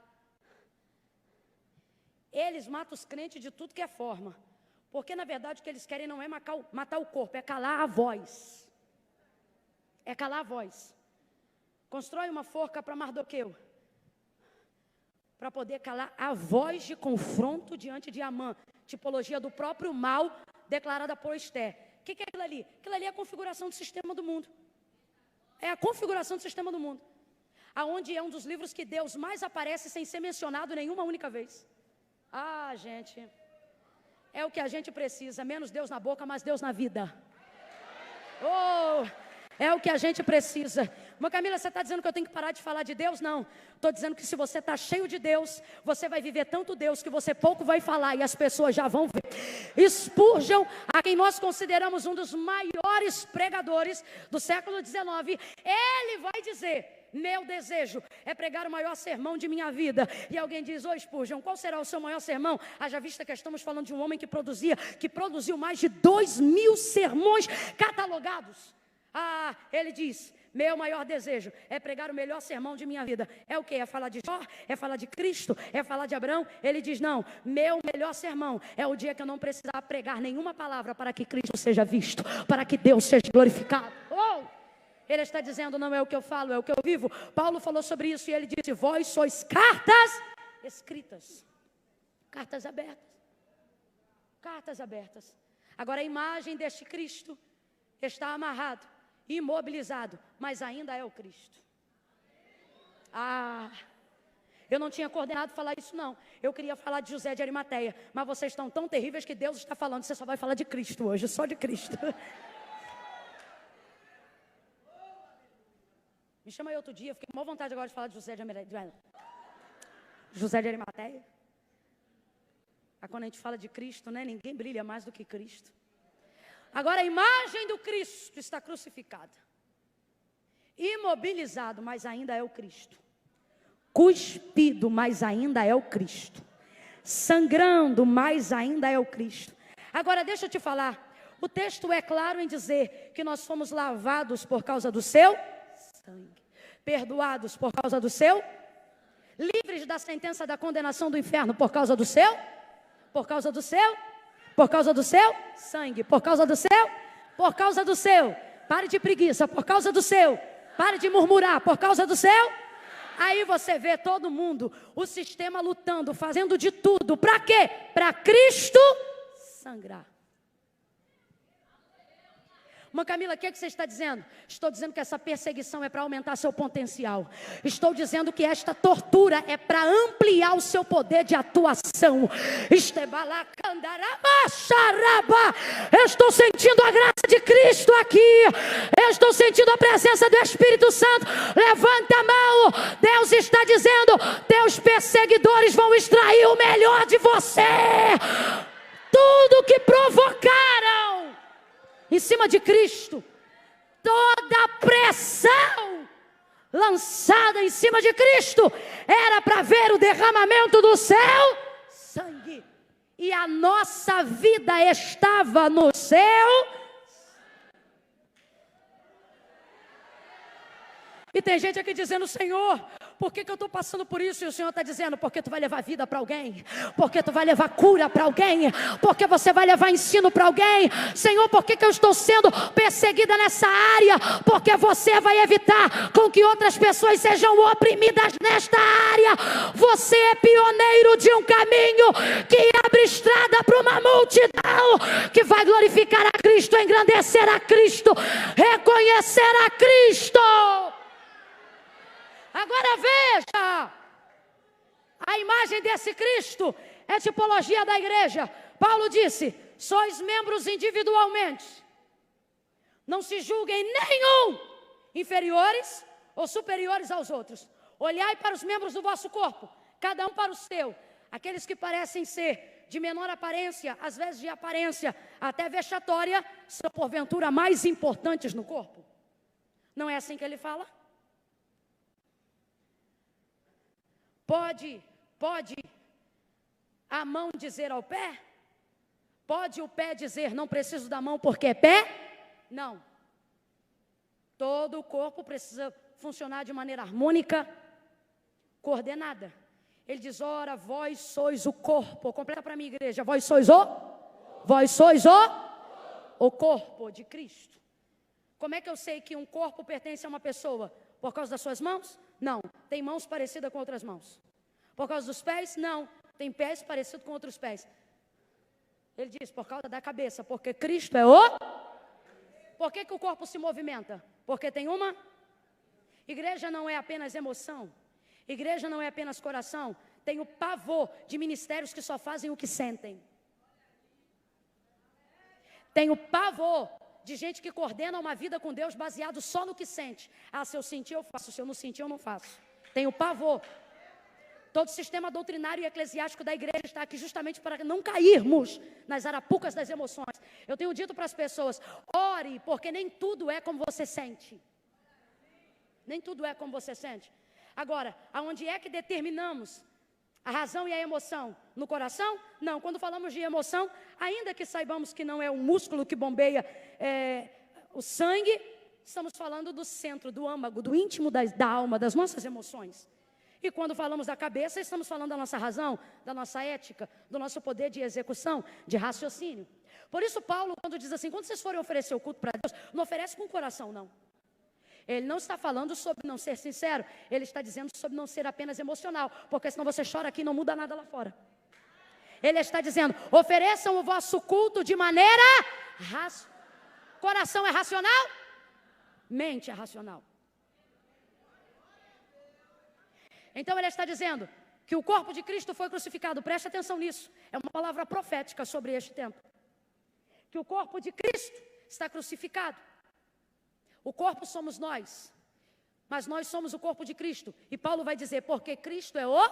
Eles matam os crentes de tudo que é forma. Porque na verdade o que eles querem não é matar o corpo, é calar a voz. É calar a voz. Constrói uma forca para Mardoqueu, para poder calar a voz de confronto diante de Amã. Tipologia do próprio mal declarada por Esther. O que é aquilo ali? Aquilo ali é a configuração do sistema do mundo. É a configuração do sistema do mundo. Aonde é um dos livros que Deus mais aparece sem ser mencionado nenhuma única vez. Ah, gente, é o que a gente precisa. Menos Deus na boca, mais Deus na vida. Oh, é o que a gente precisa. Mas Camila, você está dizendo que eu tenho que parar de falar de Deus? Não, estou dizendo que se você está cheio de Deus, você vai viver tanto Deus que você pouco vai falar e as pessoas já vão ver. Spurgeon, a quem nós consideramos um dos maiores pregadores do século XIX, ele vai dizer: meu desejo é pregar o maior sermão de minha vida. E alguém diz: ô Spurgeon, qual será o seu maior sermão? Haja vista que estamos falando de um homem que produziu mais de 2.000 sermões catalogados. Ah, ele diz: meu maior desejo é pregar o melhor sermão de minha vida. É o que? É falar de Jó? É falar de Cristo? É falar de Abraão? Ele diz: não, meu melhor sermão é o dia que eu não precisar pregar nenhuma palavra para que Cristo seja visto, para que Deus seja glorificado. Oh! Ele está dizendo: não é o que eu falo, é o que eu vivo. Paulo falou sobre isso e ele disse: vós sois cartas escritas. Cartas abertas. Cartas abertas. Agora a imagem deste Cristo está amarrado, imobilizado, mas ainda é o Cristo. Ah, eu não tinha coordenado falar isso não. Eu queria falar de José de Arimateia, mas vocês estão tão terríveis que Deus está falando. Você só vai falar de Cristo hoje, só de Cristo. Me chama aí outro dia, fiquei com maior vontade agora de falar de José de Arimateia. Mas quando a gente fala de Cristo, né, ninguém brilha mais do que Cristo. Agora a imagem do Cristo está crucificada, imobilizado, mas ainda é o Cristo. Cuspido, mas ainda é o Cristo. Sangrando, mas ainda é o Cristo. Agora deixa eu te falar, o texto é claro em dizer que nós fomos lavados por causa do seu sangue, perdoados por causa do seu, livres da sentença da condenação do inferno por causa do seu sangue, por causa do seu, pare de preguiça, por causa do seu, pare de murmurar, por causa do seu. Aí você vê todo mundo, o sistema lutando, fazendo de tudo, para quê? Para Cristo sangrar. Mas Camila, o que você está dizendo? Estou dizendo que essa perseguição é para aumentar seu potencial. Estou dizendo que esta tortura é para ampliar o seu poder de atuação. Eu estou sentindo a graça de Cristo aqui. Eu estou sentindo a presença do Espírito Santo. Levanta a mão. Deus está dizendo: teus perseguidores vão extrair o melhor de você. Tudo que provocaram em cima de Cristo. Toda a pressão lançada em cima de Cristo era para ver o derramamento do seu sangue. E a nossa vida estava no seu. E tem gente aqui dizendo: Senhor, por que eu estou passando por isso? E o Senhor está dizendo: porque tu vai levar vida para alguém, porque tu vai levar cura para alguém, porque você vai levar ensino para alguém. Senhor, por que eu estou sendo perseguida nessa área? Porque você vai evitar com que outras pessoas sejam oprimidas nesta área. Você é pioneiro de um caminho que abre estrada para uma multidão que vai glorificar a Cristo, engrandecer a Cristo, reconhecer a Cristo. Agora veja, a imagem desse Cristo é tipologia da igreja. Paulo disse: sois membros individualmente, não se julguem nenhum inferiores ou superiores aos outros. Olhai para os membros do vosso corpo, cada um para o seu. Aqueles que parecem ser de menor aparência, às vezes de aparência até vexatória, são porventura mais importantes no corpo. Não é assim que ele fala? Pode a mão dizer ao pé? Pode o pé dizer: não preciso da mão porque é pé? Não. Todo o corpo precisa funcionar de maneira harmônica, coordenada. Ele diz: ora, vós sois o corpo. Completa para mim, igreja. Vós sois o corpo de Cristo. Como é que eu sei que um corpo pertence a uma pessoa? Por causa das suas mãos? Não. Tem mãos parecidas com outras mãos. Por causa dos pés? Não. Tem pés parecidos com outros pés. Ele diz: por causa da cabeça. Porque Cristo é o... Por que o corpo se movimenta? Porque tem uma... Igreja não é apenas emoção. Igreja não é apenas coração. Tem o pavor de ministérios que só fazem o que sentem. Tem o pavor de gente que coordena uma vida com Deus baseado só no que sente. Ah, se eu sentir eu faço, se eu não sentir eu não faço. Tem o pavor. Todo o sistema doutrinário e eclesiástico da igreja está aqui justamente para não cairmos nas arapucas das emoções. Eu tenho dito para as pessoas: ore, porque nem tudo é como você sente. Nem tudo é como você sente. Agora, aonde é que determinamos a razão e a emoção? No coração? Não. Quando falamos de emoção, ainda que saibamos que não é o músculo que bombeia o sangue, estamos falando do centro, do âmago, do íntimo da alma, das nossas emoções. E quando falamos da cabeça, estamos falando da nossa razão, da nossa ética, do nosso poder de execução, de raciocínio. Por isso Paulo, quando diz assim: quando vocês forem oferecer o culto para Deus, não oferece com o coração, não. Ele não está falando sobre não ser sincero, ele está dizendo sobre não ser apenas emocional, porque senão você chora aqui e não muda nada lá fora. Ele está dizendo: ofereçam o vosso culto de maneira racional. Coração é racional? Mente é racional. Então ele está dizendo que o corpo de Cristo foi crucificado. Preste atenção nisso. É uma palavra profética sobre este tempo. Que o corpo de Cristo está crucificado. O corpo somos nós, mas nós somos o corpo de Cristo. E Paulo vai dizer: porque Cristo é o...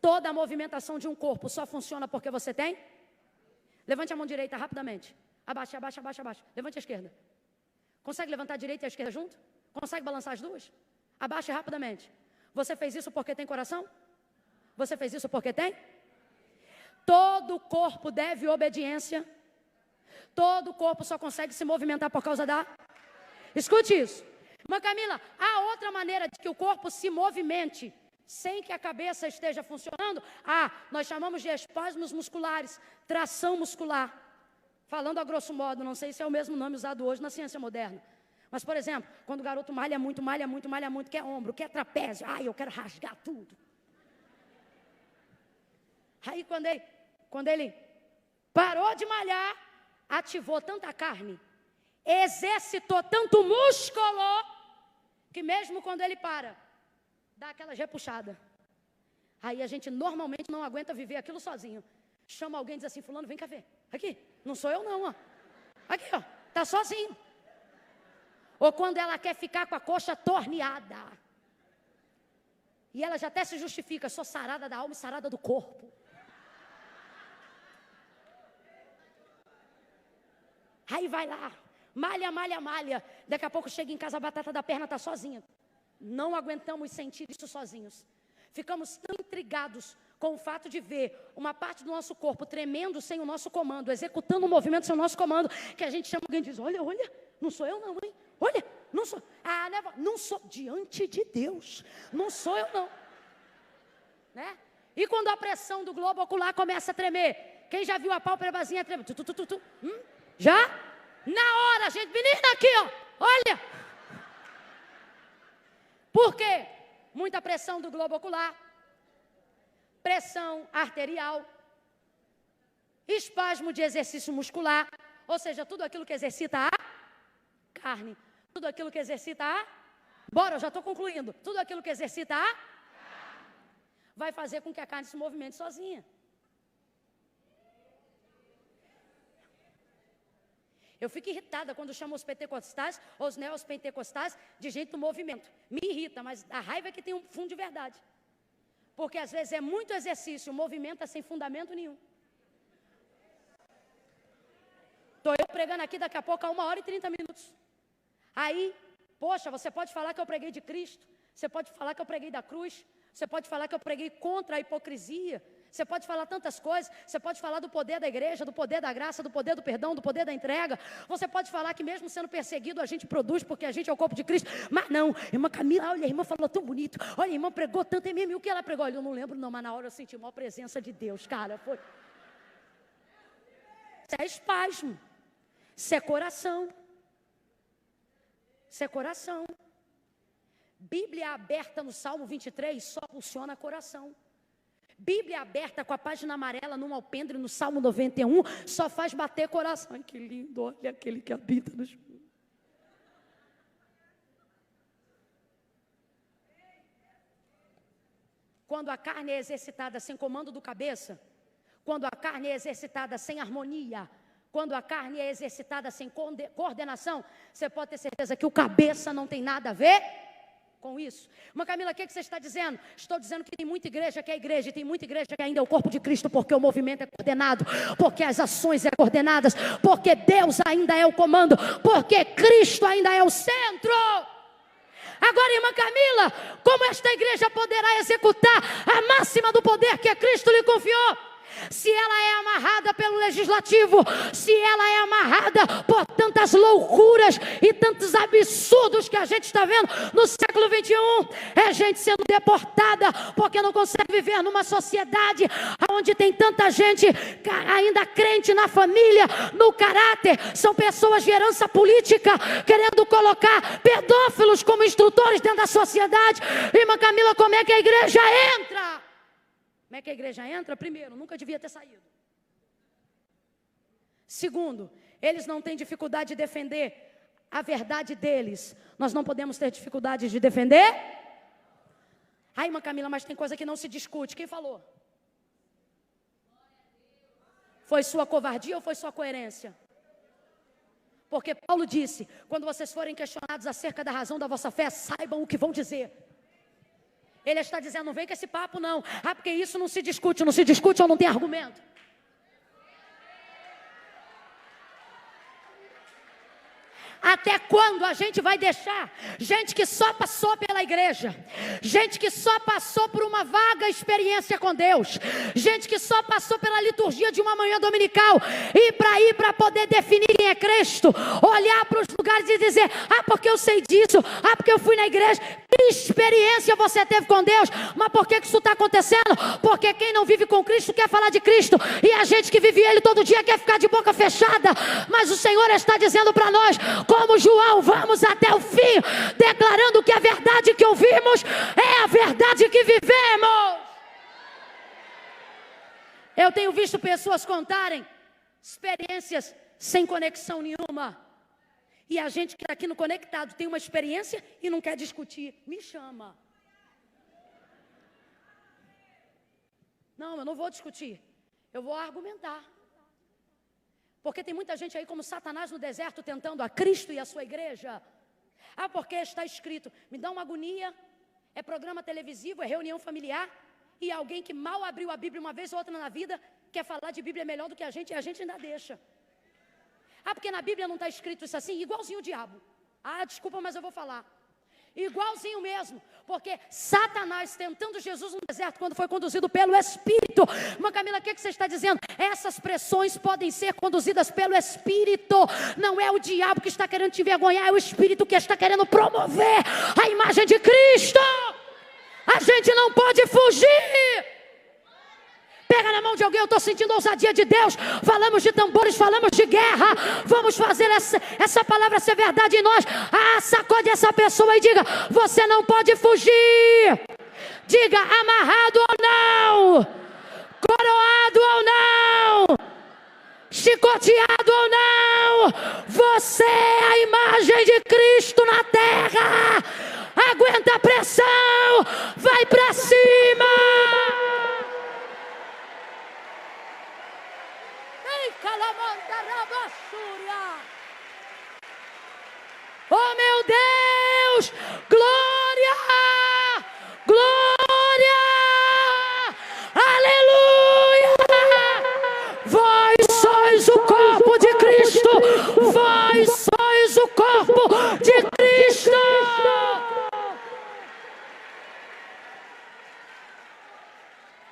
Toda a movimentação de um corpo só funciona porque você tem... Levante a mão direita rapidamente. Abaixa, abaixa, abaixa, abaixa. Levante a esquerda. Consegue levantar a direita e a esquerda junto? Consegue balançar as duas? Abaixa rapidamente. Você fez isso porque tem coração? Você fez isso porque tem? Todo corpo deve obediência. Todo corpo só consegue se movimentar por causa da... Escute isso. Irmã Camila, há outra maneira de que o corpo se movimente sem que a cabeça esteja funcionando? Nós chamamos de espasmos musculares, tração muscular. Falando a grosso modo, não sei se é o mesmo nome usado hoje na ciência moderna. Mas, por exemplo, quando o garoto malha muito, quer ombro, quer trapézio, eu quero rasgar tudo. Aí, quando ele parou de malhar, ativou tanta carne, exercitou tanto músculo, que mesmo quando ele para, dá aquela repuxada. Aí a gente normalmente não aguenta viver aquilo sozinho. Chama alguém e diz assim: fulano, vem cá ver. Aqui, não sou eu não, ó. Aqui, ó, tá sozinho. Ou quando ela quer ficar com a coxa torneada. E ela já até se justifica: sou sarada da alma e sarada do corpo. Aí vai lá, malha, malha, malha. Daqui a pouco chega em casa, a batata da perna está sozinha. Não aguentamos sentir isso sozinhos. Ficamos tão intrigados com o fato de ver uma parte do nosso corpo tremendo sem o nosso comando, executando um movimento sem o nosso comando, que a gente chama alguém e diz, olha, olha, não sou eu não, hein? Olha, não sou, não sou, diante de Deus, não sou eu não. Né? E quando a pressão do globo ocular começa a tremer, quem já viu a pálpebrazinha tremer? Já? Na hora, gente, menina aqui, ó, olha. Por quê? Muita pressão do globo ocular, pressão arterial, espasmo de exercício muscular, ou seja, tudo aquilo que exercita a carne, tudo aquilo que exercita a... Bora, eu já estou concluindo. Tudo aquilo que exercita a... vai fazer com que a carne se movimente sozinha. Eu fico irritada quando chamam os pentecostais, os neopentecostais, de gente do movimento. Me irrita, mas a raiva é que tem um fundo de verdade. Porque às vezes é muito exercício, o movimento é sem fundamento nenhum. Estou eu pregando aqui daqui a pouco a 1h30. Aí, poxa, você pode falar que eu preguei de Cristo, você pode falar que eu preguei da cruz, você pode falar que eu preguei contra a hipocrisia, você pode falar tantas coisas, você pode falar do poder da igreja, do poder da graça, do poder do perdão, do poder da entrega, você pode falar que mesmo sendo perseguido a gente produz porque a gente é o corpo de Cristo, mas não, irmã Camila, olha, a irmã falou tão bonito, olha, a irmã pregou tanto, e mesmo o que ela pregou, olha, eu não lembro não, mas na hora eu senti a maior presença de Deus, cara, foi... Isso é espasmo, isso é coração, isso é coração. Bíblia aberta no Salmo 23 só funciona coração. Bíblia aberta com a página amarela num alpendre no Salmo 91 só faz bater coração. Ai, que lindo, olha aquele que habita nos... Quando a carne é exercitada sem comando do cabeça, quando a carne é exercitada sem harmonia, quando a carne é exercitada sem coordenação, você pode ter certeza que o cabeça não tem nada a ver com isso. Irmã Camila, o que você está dizendo? Estou dizendo que tem muita igreja que é igreja, e tem muita igreja que ainda é o corpo de Cristo, porque o movimento é coordenado, porque as ações é coordenadas, porque Deus ainda é o comando, porque Cristo ainda é o centro. Agora, irmã Camila, como esta igreja poderá executar a máxima do poder que Cristo lhe confiou? Se ela é amarrada pelo legislativo, se ela é amarrada por tantas loucuras e tantos absurdos que a gente está vendo no século 21, é gente sendo deportada porque não consegue viver numa sociedade onde tem tanta gente ainda crente na família, no caráter, são pessoas de herança política querendo colocar pedófilos como instrutores dentro da sociedade. Irmã Camila, como é que a igreja entra? Como é que a igreja entra? Primeiro, nunca devia ter saído. Segundo, eles não têm dificuldade de defender a verdade deles. Nós não podemos ter dificuldade de defender? Ai, irmã Camila, mas tem coisa que não se discute. Quem falou? Foi sua covardia ou foi sua coerência? Porque Paulo disse, quando vocês forem questionados acerca da razão da vossa fé, saibam o que vão dizer. Ele está dizendo, não vem com esse papo não. Ah, porque isso não se discute ou não tem argumento. Até quando a gente vai deixar gente que só passou pela igreja, gente que só passou por uma vaga experiência com Deus, gente que só passou pela liturgia de uma manhã dominical, ir para poder definir quem é Cristo, olhar para os lugares e dizer, ah, porque eu sei disso, ah, porque eu fui na igreja. Que experiência você teve com Deus? Mas por que isso está acontecendo? Porque quem não vive com Cristo quer falar de Cristo, e a gente que vive Ele todo dia quer ficar de boca fechada. Mas o Senhor está dizendo para nós, como João, vamos até o fim, declarando que a verdade que ouvimos é a verdade que vivemos. Eu tenho visto pessoas contarem experiências sem conexão nenhuma. E a gente que está aqui no Conectado tem uma experiência e não quer discutir. Me chama. Não, eu não vou discutir. Eu vou argumentar. Porque tem muita gente aí como Satanás no deserto tentando a Cristo e a sua igreja. Ah, porque está escrito. Me dá uma agonia. É programa televisivo, é reunião familiar. E alguém que mal abriu a Bíblia uma vez ou outra na vida quer falar de Bíblia melhor do que a gente e a gente ainda deixa. Ah, porque na Bíblia não está escrito isso assim? Igualzinho o diabo. Ah, desculpa, mas eu vou falar. Igualzinho mesmo, porque Satanás tentando Jesus no deserto, quando foi conduzido pelo Espírito. Irmã Camila, o que você está dizendo? Essas pressões podem ser conduzidas pelo Espírito. Não é o diabo que está querendo te envergonhar, é o Espírito que está querendo promover a imagem de Cristo. A gente não pode fugir. Pega na mão de alguém, eu estou sentindo a ousadia de Deus. Falamos de tambores, falamos de guerra. Vamos fazer essa palavra ser verdade em nós. Ah, sacode essa pessoa e diga: você não pode fugir. Diga: amarrado ou não, coroado ou não, chicoteado ou não, você é a imagem de Cristo na terra. Aguenta a pressão, vai para cima. Oh meu Deus, glória, glória, aleluia. Vós sois o corpo de Cristo, vós sois o corpo de Cristo.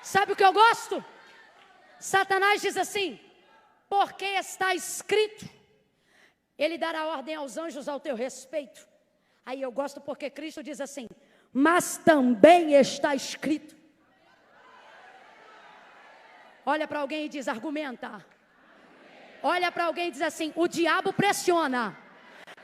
Sabe o que eu gosto? Satanás diz assim: porque está escrito, ele dará ordem aos anjos ao teu respeito. Aí eu gosto porque Cristo diz assim: mas também está escrito. Olha para alguém e diz: argumenta. Olha para alguém e diz assim: o diabo pressiona,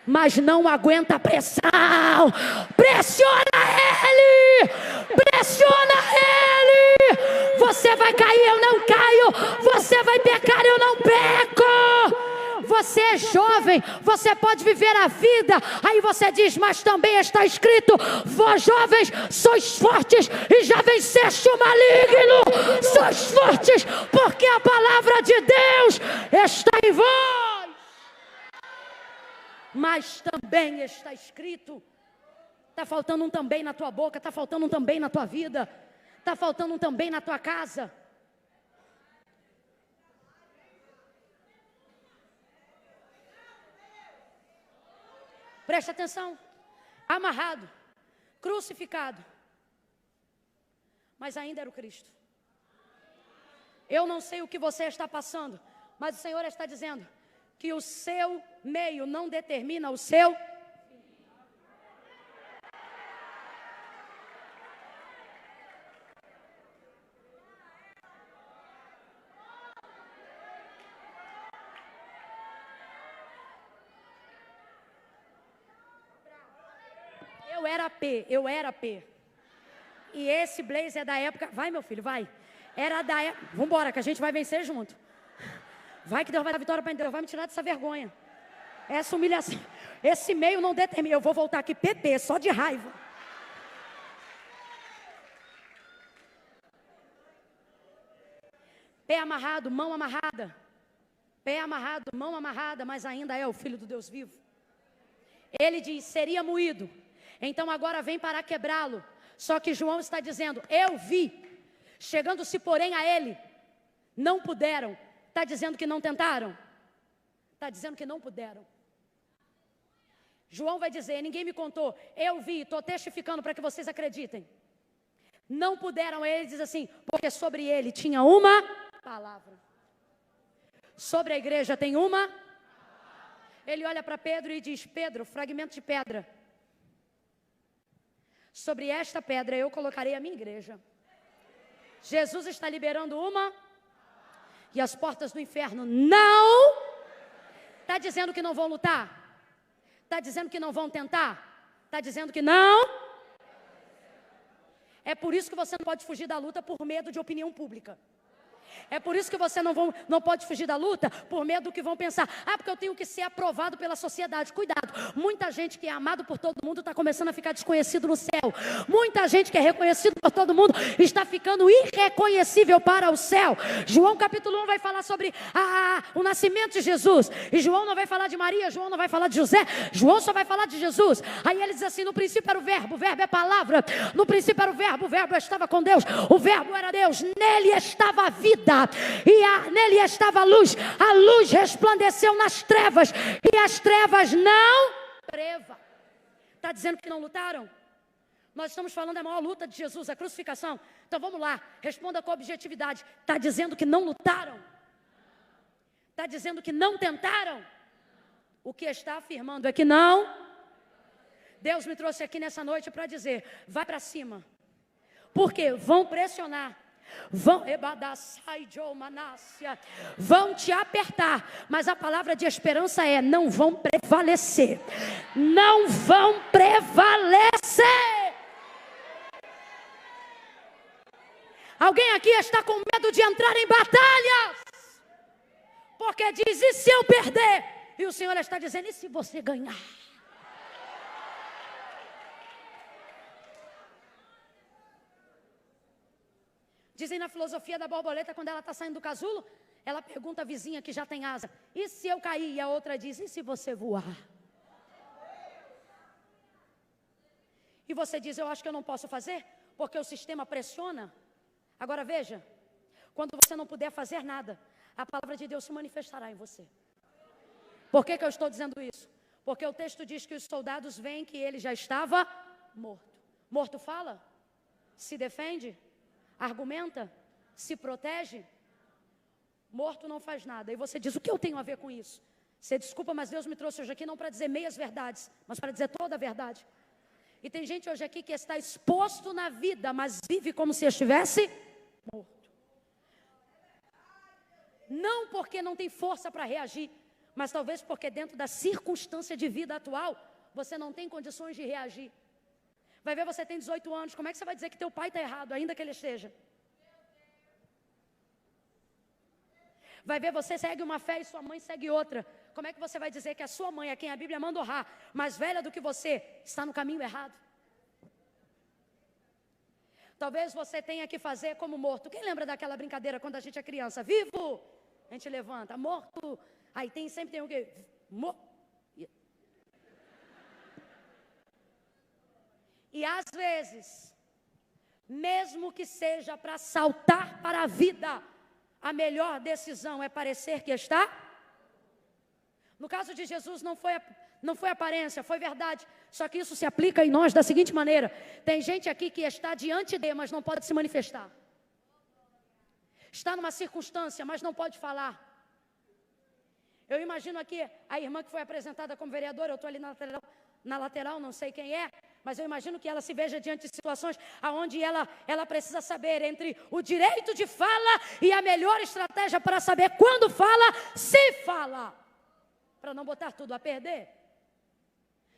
mas não aguenta a pressão. Pressiona ele, pressiona ele. Você vai cair, eu não caio. Você vai pecar, eu não peco. Você é jovem, você pode viver a vida. Aí você diz: mas também está escrito: vós jovens sois fortes e já venceste o maligno. Sois fortes porque a palavra de Deus está em vós. Mas também está escrito. Está faltando um também na tua boca, está faltando um também na tua vida, está faltando um também na tua casa. Preste atenção. Amarrado, crucificado, mas ainda era o Cristo. Eu não sei o que você está passando, mas o Senhor está dizendo que o seu meio não determina o seu fim. Eu era P. E esse blazer é da época. Vai, meu filho, vai. Era da época. Vambora, que a gente vai vencer junto. Vai que Deus vai dar vitória para Deus. Vai me tirar dessa vergonha. Essa humilhação. Esse meio não determina. Eu vou voltar aqui PP, só de raiva. Pé amarrado, mão amarrada. Pé amarrado, mão amarrada, mas ainda é o Filho do Deus vivo. Ele diz: seria moído. Então agora vem para quebrá-lo. Só que João está dizendo: eu vi. Chegando-se porém a ele, não puderam. Está dizendo que não tentaram? Está dizendo que não puderam. João vai dizer: ninguém me contou, eu vi, estou testificando para que vocês acreditem. Não puderam. Ele diz assim: porque sobre ele tinha uma palavra. Sobre a igreja tem uma. Ele olha para Pedro e diz: Pedro, fragmento de pedra. Sobre esta pedra eu colocarei a minha igreja. Jesus está liberando uma. E as portas do inferno não. Está dizendo que não vão lutar? Está dizendo que não vão tentar? Está dizendo que não? É por isso que você não pode fugir da luta por medo de opinião pública. É por isso que você não pode fugir da luta por medo do que vão pensar. Ah, porque eu tenho que ser aprovado pela sociedade. Cuidado, muita gente que é amado por todo mundo está começando a ficar desconhecido no céu. Muita gente que é reconhecido por todo mundo está ficando irreconhecível para o céu. João capítulo 1 vai falar sobre o nascimento de Jesus. E João não vai falar de Maria, João não vai falar de José. João só vai falar de Jesus. Aí ele diz assim: no princípio era o verbo é palavra. No princípio era o verbo estava com Deus. O verbo era Deus, nele estava a vida. vida, e nele estava a luz resplandeceu nas trevas, e as trevas não treva. Está dizendo que não lutaram? Nós estamos falando da maior luta de Jesus, a crucificação. Então vamos lá, responda com objetividade. Está dizendo que não lutaram? Está dizendo que não tentaram? O que está afirmando é que não. Deus me trouxe aqui nessa noite para dizer, vai para cima. Porque vão pressionar, vão te apertar, mas a palavra de esperança é, não vão prevalecer. Não vão prevalecer. Alguém aqui está com medo de entrar em batalhas? Porque diz, e se eu perder? E o Senhor está dizendo, e se você ganhar? Dizem na filosofia da borboleta, quando ela está saindo do casulo, ela pergunta à vizinha que já tem asa, e se eu cair? E a outra diz, e se você voar? E você diz, eu acho que eu não posso fazer, porque o sistema pressiona. Agora veja, quando você não puder fazer nada, a palavra de Deus se manifestará em você. Por que eu estou dizendo isso? Porque o texto diz que os soldados veem que ele já estava morto. Morto fala? Se defende? Argumenta? Se protege? Morto não faz nada. E você diz, o que eu tenho a ver com isso? Você desculpa, mas Deus me trouxe hoje aqui não para dizer meias verdades, mas para dizer toda a verdade. E tem gente hoje aqui que está exposto na vida, mas vive como se estivesse morto. Não porque não tem força para reagir, mas talvez porque dentro da circunstância de vida atual, você não tem condições de reagir. Vai ver, você tem 18 anos, como é que você vai dizer que teu pai está errado, ainda que ele esteja? Vai ver, você segue uma fé e sua mãe segue outra. Como é que você vai dizer que a sua mãe, a quem a Bíblia manda honrar, mais velha do que você, está no caminho errado? Talvez você tenha que fazer como morto. Quem lembra daquela brincadeira quando a gente é criança? Vivo! A gente levanta. Morto! Aí sempre tem o quê? E às vezes, mesmo que seja para saltar para a vida, a melhor decisão é parecer que está. No caso de Jesus não foi aparência, foi verdade. Só que isso se aplica em nós da seguinte maneira. Tem gente aqui que está diante de, mas não pode se manifestar. Está numa circunstância, mas não pode falar. Eu imagino aqui a irmã que foi apresentada como vereadora, eu estou ali na lateral, não sei quem é, mas eu imagino que ela se veja diante de situações onde ela precisa saber entre o direito de fala e a melhor estratégia para saber quando fala, se fala, para não botar tudo a perder.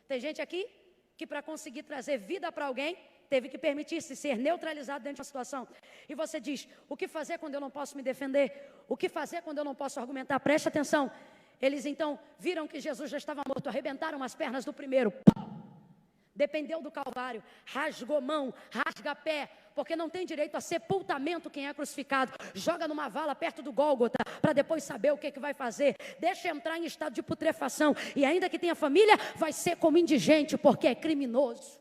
Tem gente aqui que para conseguir trazer vida para alguém, teve que permitir-se ser neutralizado dentro de uma situação. E você diz, o que fazer quando eu não posso me defender? O que fazer quando eu não posso argumentar? Preste atenção. Eles então viram que Jesus já estava morto, arrebentaram as pernas do primeiro. Dependeu do Calvário, rasgou mão, rasga pé, porque não tem direito a sepultamento quem é crucificado. Joga numa vala perto do Gólgota, para depois saber o que vai fazer. Deixa entrar em estado de putrefação, e ainda que tenha família, vai ser como indigente, porque é criminoso.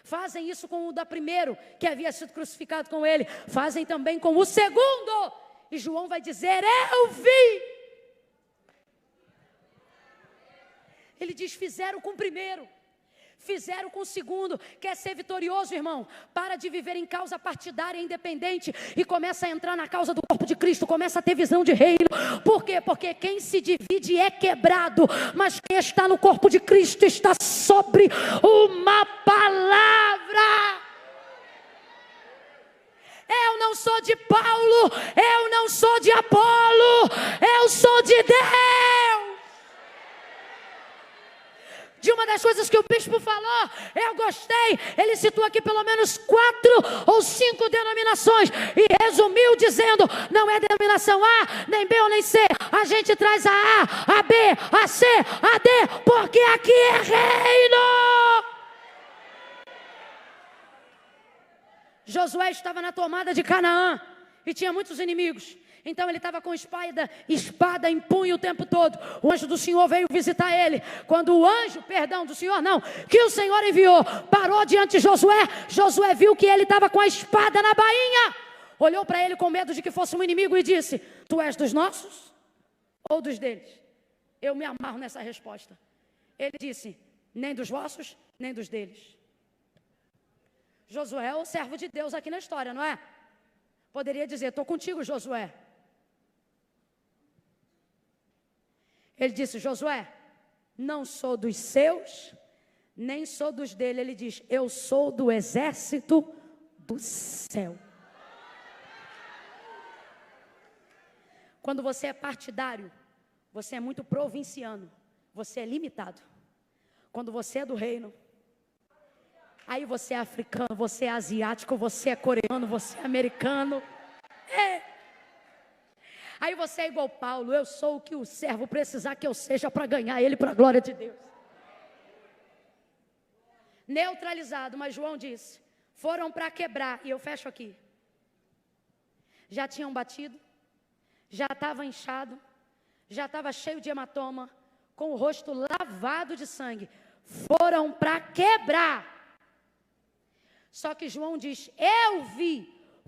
Fazem isso com o da primeiro, que havia sido crucificado com ele. Fazem também com o segundo. E João vai dizer, eu vi. Ele diz, fizeram com o primeiro. Fizeram com o segundo. Quer ser vitorioso, irmão? Para de viver em causa partidária independente e começa a entrar na causa do corpo de Cristo. Começa a ter visão de reino. Por quê? Porque quem se divide é quebrado, mas quem está no corpo de Cristo está sobre uma palavra. Eu não sou de Paulo, eu não sou de Apolo, eu sou de Deus. De uma das coisas que o bispo falou, eu gostei, ele citou aqui pelo menos 4 ou 5 denominações, e resumiu dizendo, não é denominação A, nem B ou nem C, a gente traz a B, a C, a D, porque aqui é reino. Josué estava na tomada de Canaã, e tinha muitos inimigos. Então ele estava com espada em punho o tempo todo. O anjo do Senhor veio visitar ele. Quando o anjo, do Senhor não, que o Senhor enviou, parou diante de Josué, Josué viu que ele estava com a espada na bainha. olhou para ele com medo de que fosse um inimigo e disse: tu és dos nossos ou dos deles? Eu me amarro nessa resposta. Ele disse: nem dos vossos, nem dos deles. Josué é o servo de Deus aqui na história, não é? Poderia dizer: estou contigo, Josué. Ele disse: Josué, não sou dos seus, nem sou dos dele. Ele diz: eu sou do exército do céu. Quando você é partidário, você é muito provinciano, você é limitado. Quando você é do reino, aí você é africano, você é asiático, você é coreano, você é americano. Aí você é igual Paulo: eu sou o que o servo precisar que eu seja para ganhar ele para a glória de Deus. Neutralizado, mas João disse: foram para quebrar, e eu fecho aqui. Já tinham batido, já estava inchado, já estava cheio de hematoma, com o rosto lavado de sangue. Foram para quebrar. Só que João diz: eu vi,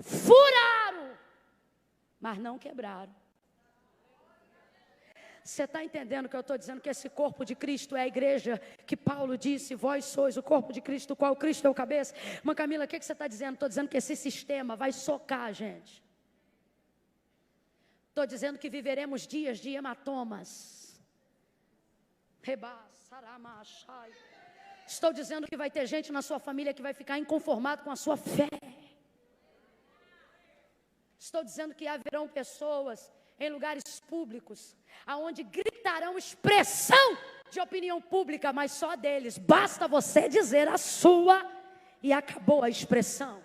furaram, mas não quebraram. Você está entendendo que eu estou dizendo que esse corpo de Cristo é a igreja que Paulo disse: vós sois o corpo de Cristo, do qual Cristo é o cabeça? Irmã Camila, o que você está dizendo? Estou dizendo que esse sistema vai socar a gente. Estou dizendo que viveremos dias de hematomas. Estou dizendo que vai ter gente na sua família que vai ficar inconformado com a sua fé. Estou dizendo que haverão pessoas em lugares públicos, aonde gritarão expressão de opinião pública, mas só deles. Basta você dizer a sua e acabou a expressão.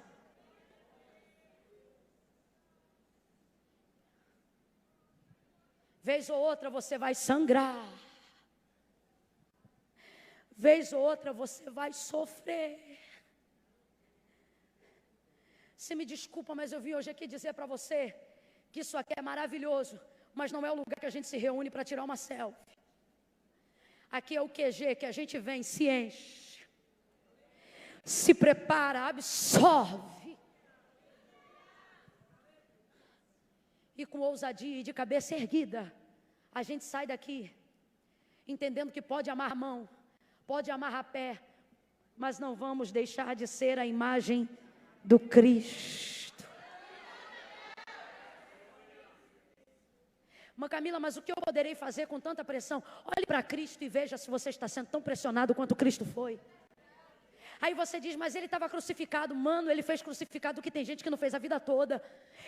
Vez ou outra você vai sangrar. Vez ou outra você vai sofrer. Você me desculpa, mas eu vim hoje aqui dizer para você que isso aqui é maravilhoso, mas não é o lugar que a gente se reúne para tirar uma selfie. Aqui é o QG que a gente vem, se enche, se prepara, absorve, e com ousadia e de cabeça erguida, a gente sai daqui entendendo que pode amarrar mão, pode amarrar pé, mas não vamos deixar de ser a imagem do Cristo. Mas Camila, mas o que eu poderei fazer com tanta pressão? Olhe para Cristo e veja se você está sendo tão pressionado quanto Cristo foi. Aí você diz: mas ele estava crucificado. Mano, ele fez crucificado, que tem gente que não fez a vida toda.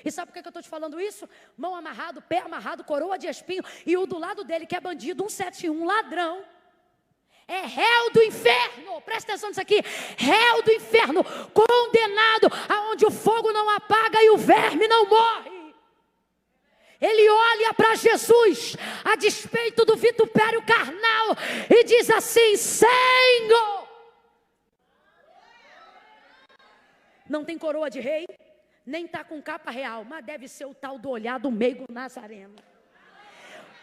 E sabe por que eu estou te falando isso? Mão amarrado, pé amarrado, coroa de espinho, e o do lado dele que é bandido, 171, ladrão, é réu do inferno. Presta atenção nisso aqui: réu do inferno, condenado, aonde o fogo não apaga e o verme não morre. Ele olha para Jesus, a despeito do vitupério carnal, e diz assim: Senhor. Não tem coroa de rei, nem está com capa real, mas deve ser o tal do olhar do meigo nazareno.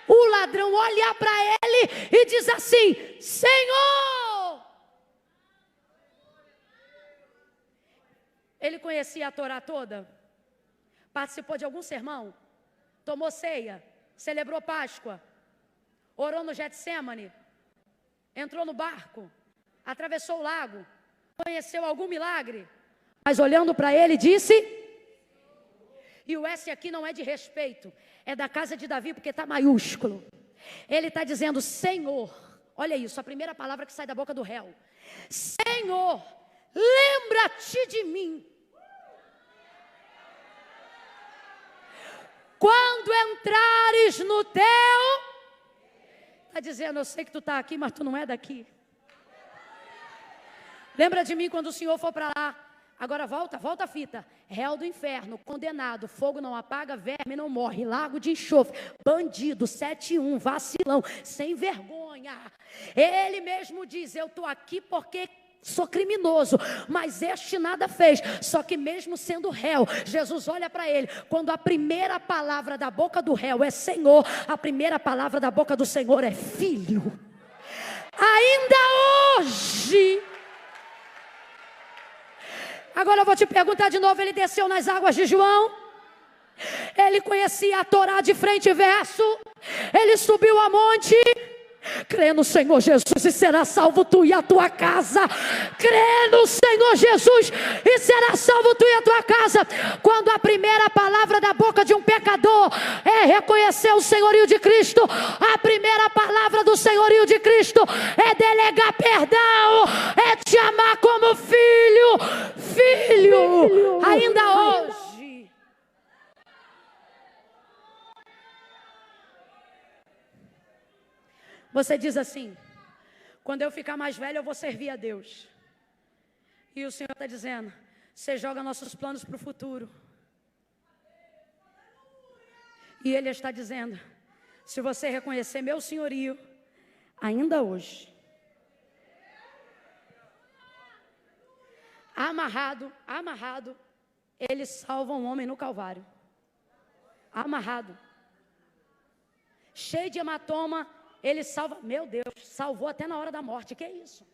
O ladrão olha para ele e diz assim: Senhor. Ele conhecia a Torá toda, participou de algum sermão, tomou ceia, celebrou Páscoa, orou no Getsemane, entrou no barco, atravessou o lago, conheceu algum milagre, mas olhando para ele disse, e o S aqui não é de respeito, é da casa de Davi porque está maiúsculo. Ele está dizendo: Senhor, olha isso, a primeira palavra que sai da boca do réu: Senhor, lembra-te de mim quando entrares no teu. Está dizendo: eu sei que tu está aqui, mas tu não é daqui. Lembra de mim quando o Senhor for para lá. Agora volta a fita. Réu do inferno, condenado, fogo não apaga, verme não morre, lago de enxofre, bandido, 71, vacilão, sem vergonha. Ele mesmo diz: eu estou aqui porque sou criminoso, mas este nada fez. Só que mesmo sendo réu, Jesus olha para ele. Quando a primeira palavra da boca do réu é Senhor, a primeira palavra da boca do Senhor é filho. Ainda hoje. Agora eu vou te perguntar de novo: ele desceu nas águas de João? Ele conhecia a Torá de frente e verso. Ele subiu a monte. Crê no Senhor Jesus e será salvo tu e a tua casa. Crê no Senhor Jesus e será salvo tu e a tua casa. Quando a primeira palavra da boca de um pecador é reconhecer o senhorio de Cristo, a primeira palavra do senhorio de Cristo é delegar perdão, é te amar como filho. Filho, ainda hoje. Você diz assim: quando eu ficar mais velho eu vou servir a Deus. E o Senhor está dizendo: você joga nossos planos para o futuro. E Ele está dizendo: se você reconhecer meu senhorio, ainda hoje, amarrado, Ele salva um homem no Calvário. Amarrado, cheio de hematoma, Ele salva. Meu Deus, salvou até na hora da morte. Que é isso?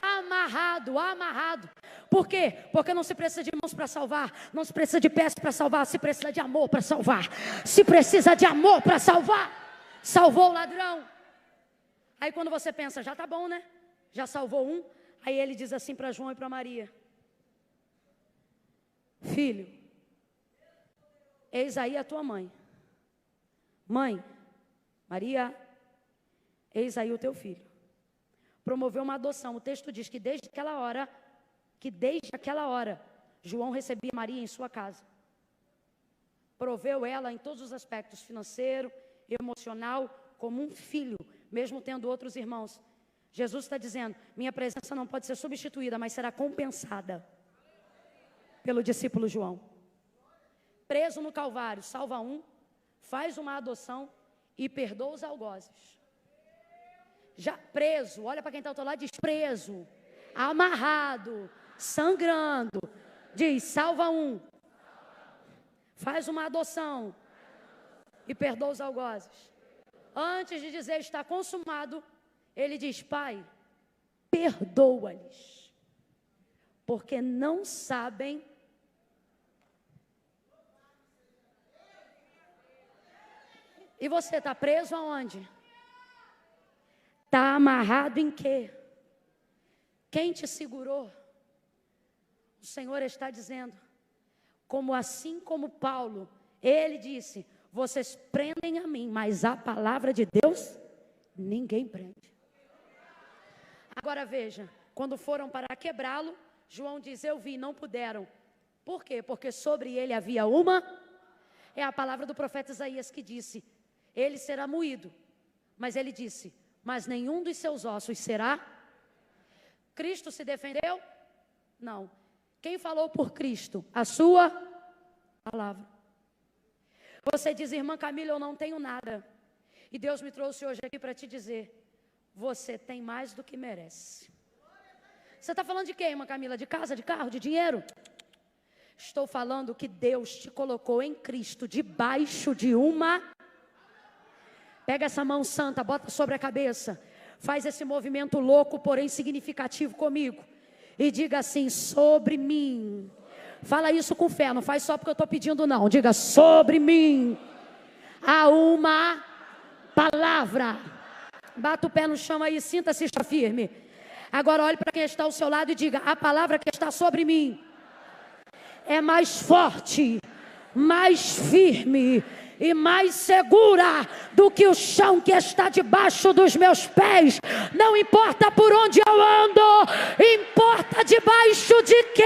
Amarrado. Por quê? Porque não se precisa de mãos para salvar, não se precisa de pés para salvar, se precisa de amor para salvar. Se precisa de amor para salvar. Salvou o ladrão. Aí quando você pensa, já tá bom, né? Já salvou um. Aí ele diz assim para João e para Maria: filho, eis aí a tua mãe. Mãe, Maria, eis aí o teu filho. Promoveu uma adoção. O texto diz que desde aquela hora, João recebia Maria em sua casa. Proveu ela em todos os aspectos, financeiro, emocional, como um filho, mesmo tendo outros irmãos. Jesus está dizendo: minha presença não pode ser substituída, mas será compensada pelo discípulo João. Preso no Calvário, salva um, faz uma adoção e perdoa os algozes. Já preso, olha para quem está ao teu lado, diz preso, amarrado, sangrando, diz salva um, faz uma adoção e perdoa os algozes. Antes de dizer está consumado, ele diz: Pai, perdoa-lhes, porque não sabem. E você está preso aonde? Está amarrado em quê? Quem te segurou? O Senhor está dizendo, assim como Paulo, ele disse: vocês prendem a mim, mas a palavra de Deus ninguém prende. Agora veja, quando foram para quebrá-lo, João diz: eu vi, não puderam. Por quê? Porque sobre ele havia é a palavra do profeta Isaías que disse: ele será moído. Mas ele disse: mas nenhum dos seus ossos será. Cristo se defendeu? Não. Quem falou por Cristo? A sua palavra. Você diz: irmã Camila, eu não tenho nada. E Deus me trouxe hoje aqui para te dizer: você tem mais do que merece. Você está falando de quê, irmã Camila? De casa, de carro, de dinheiro? Estou falando que Deus te colocou em Cristo debaixo de uma... Pega essa mão santa, bota sobre a cabeça. Faz esse movimento louco, porém significativo comigo. E diga assim: sobre mim. Fala isso com fé, não faz só porque eu estou pedindo não. Diga: sobre mim há uma palavra. Bata o pé no chão aí, sinta-se, está firme. Agora olhe para quem está ao seu lado e diga: a palavra que está sobre mim é mais forte, mais firme e mais segura do que o chão que está debaixo dos meus pés. Não importa por onde eu ando, importa debaixo de que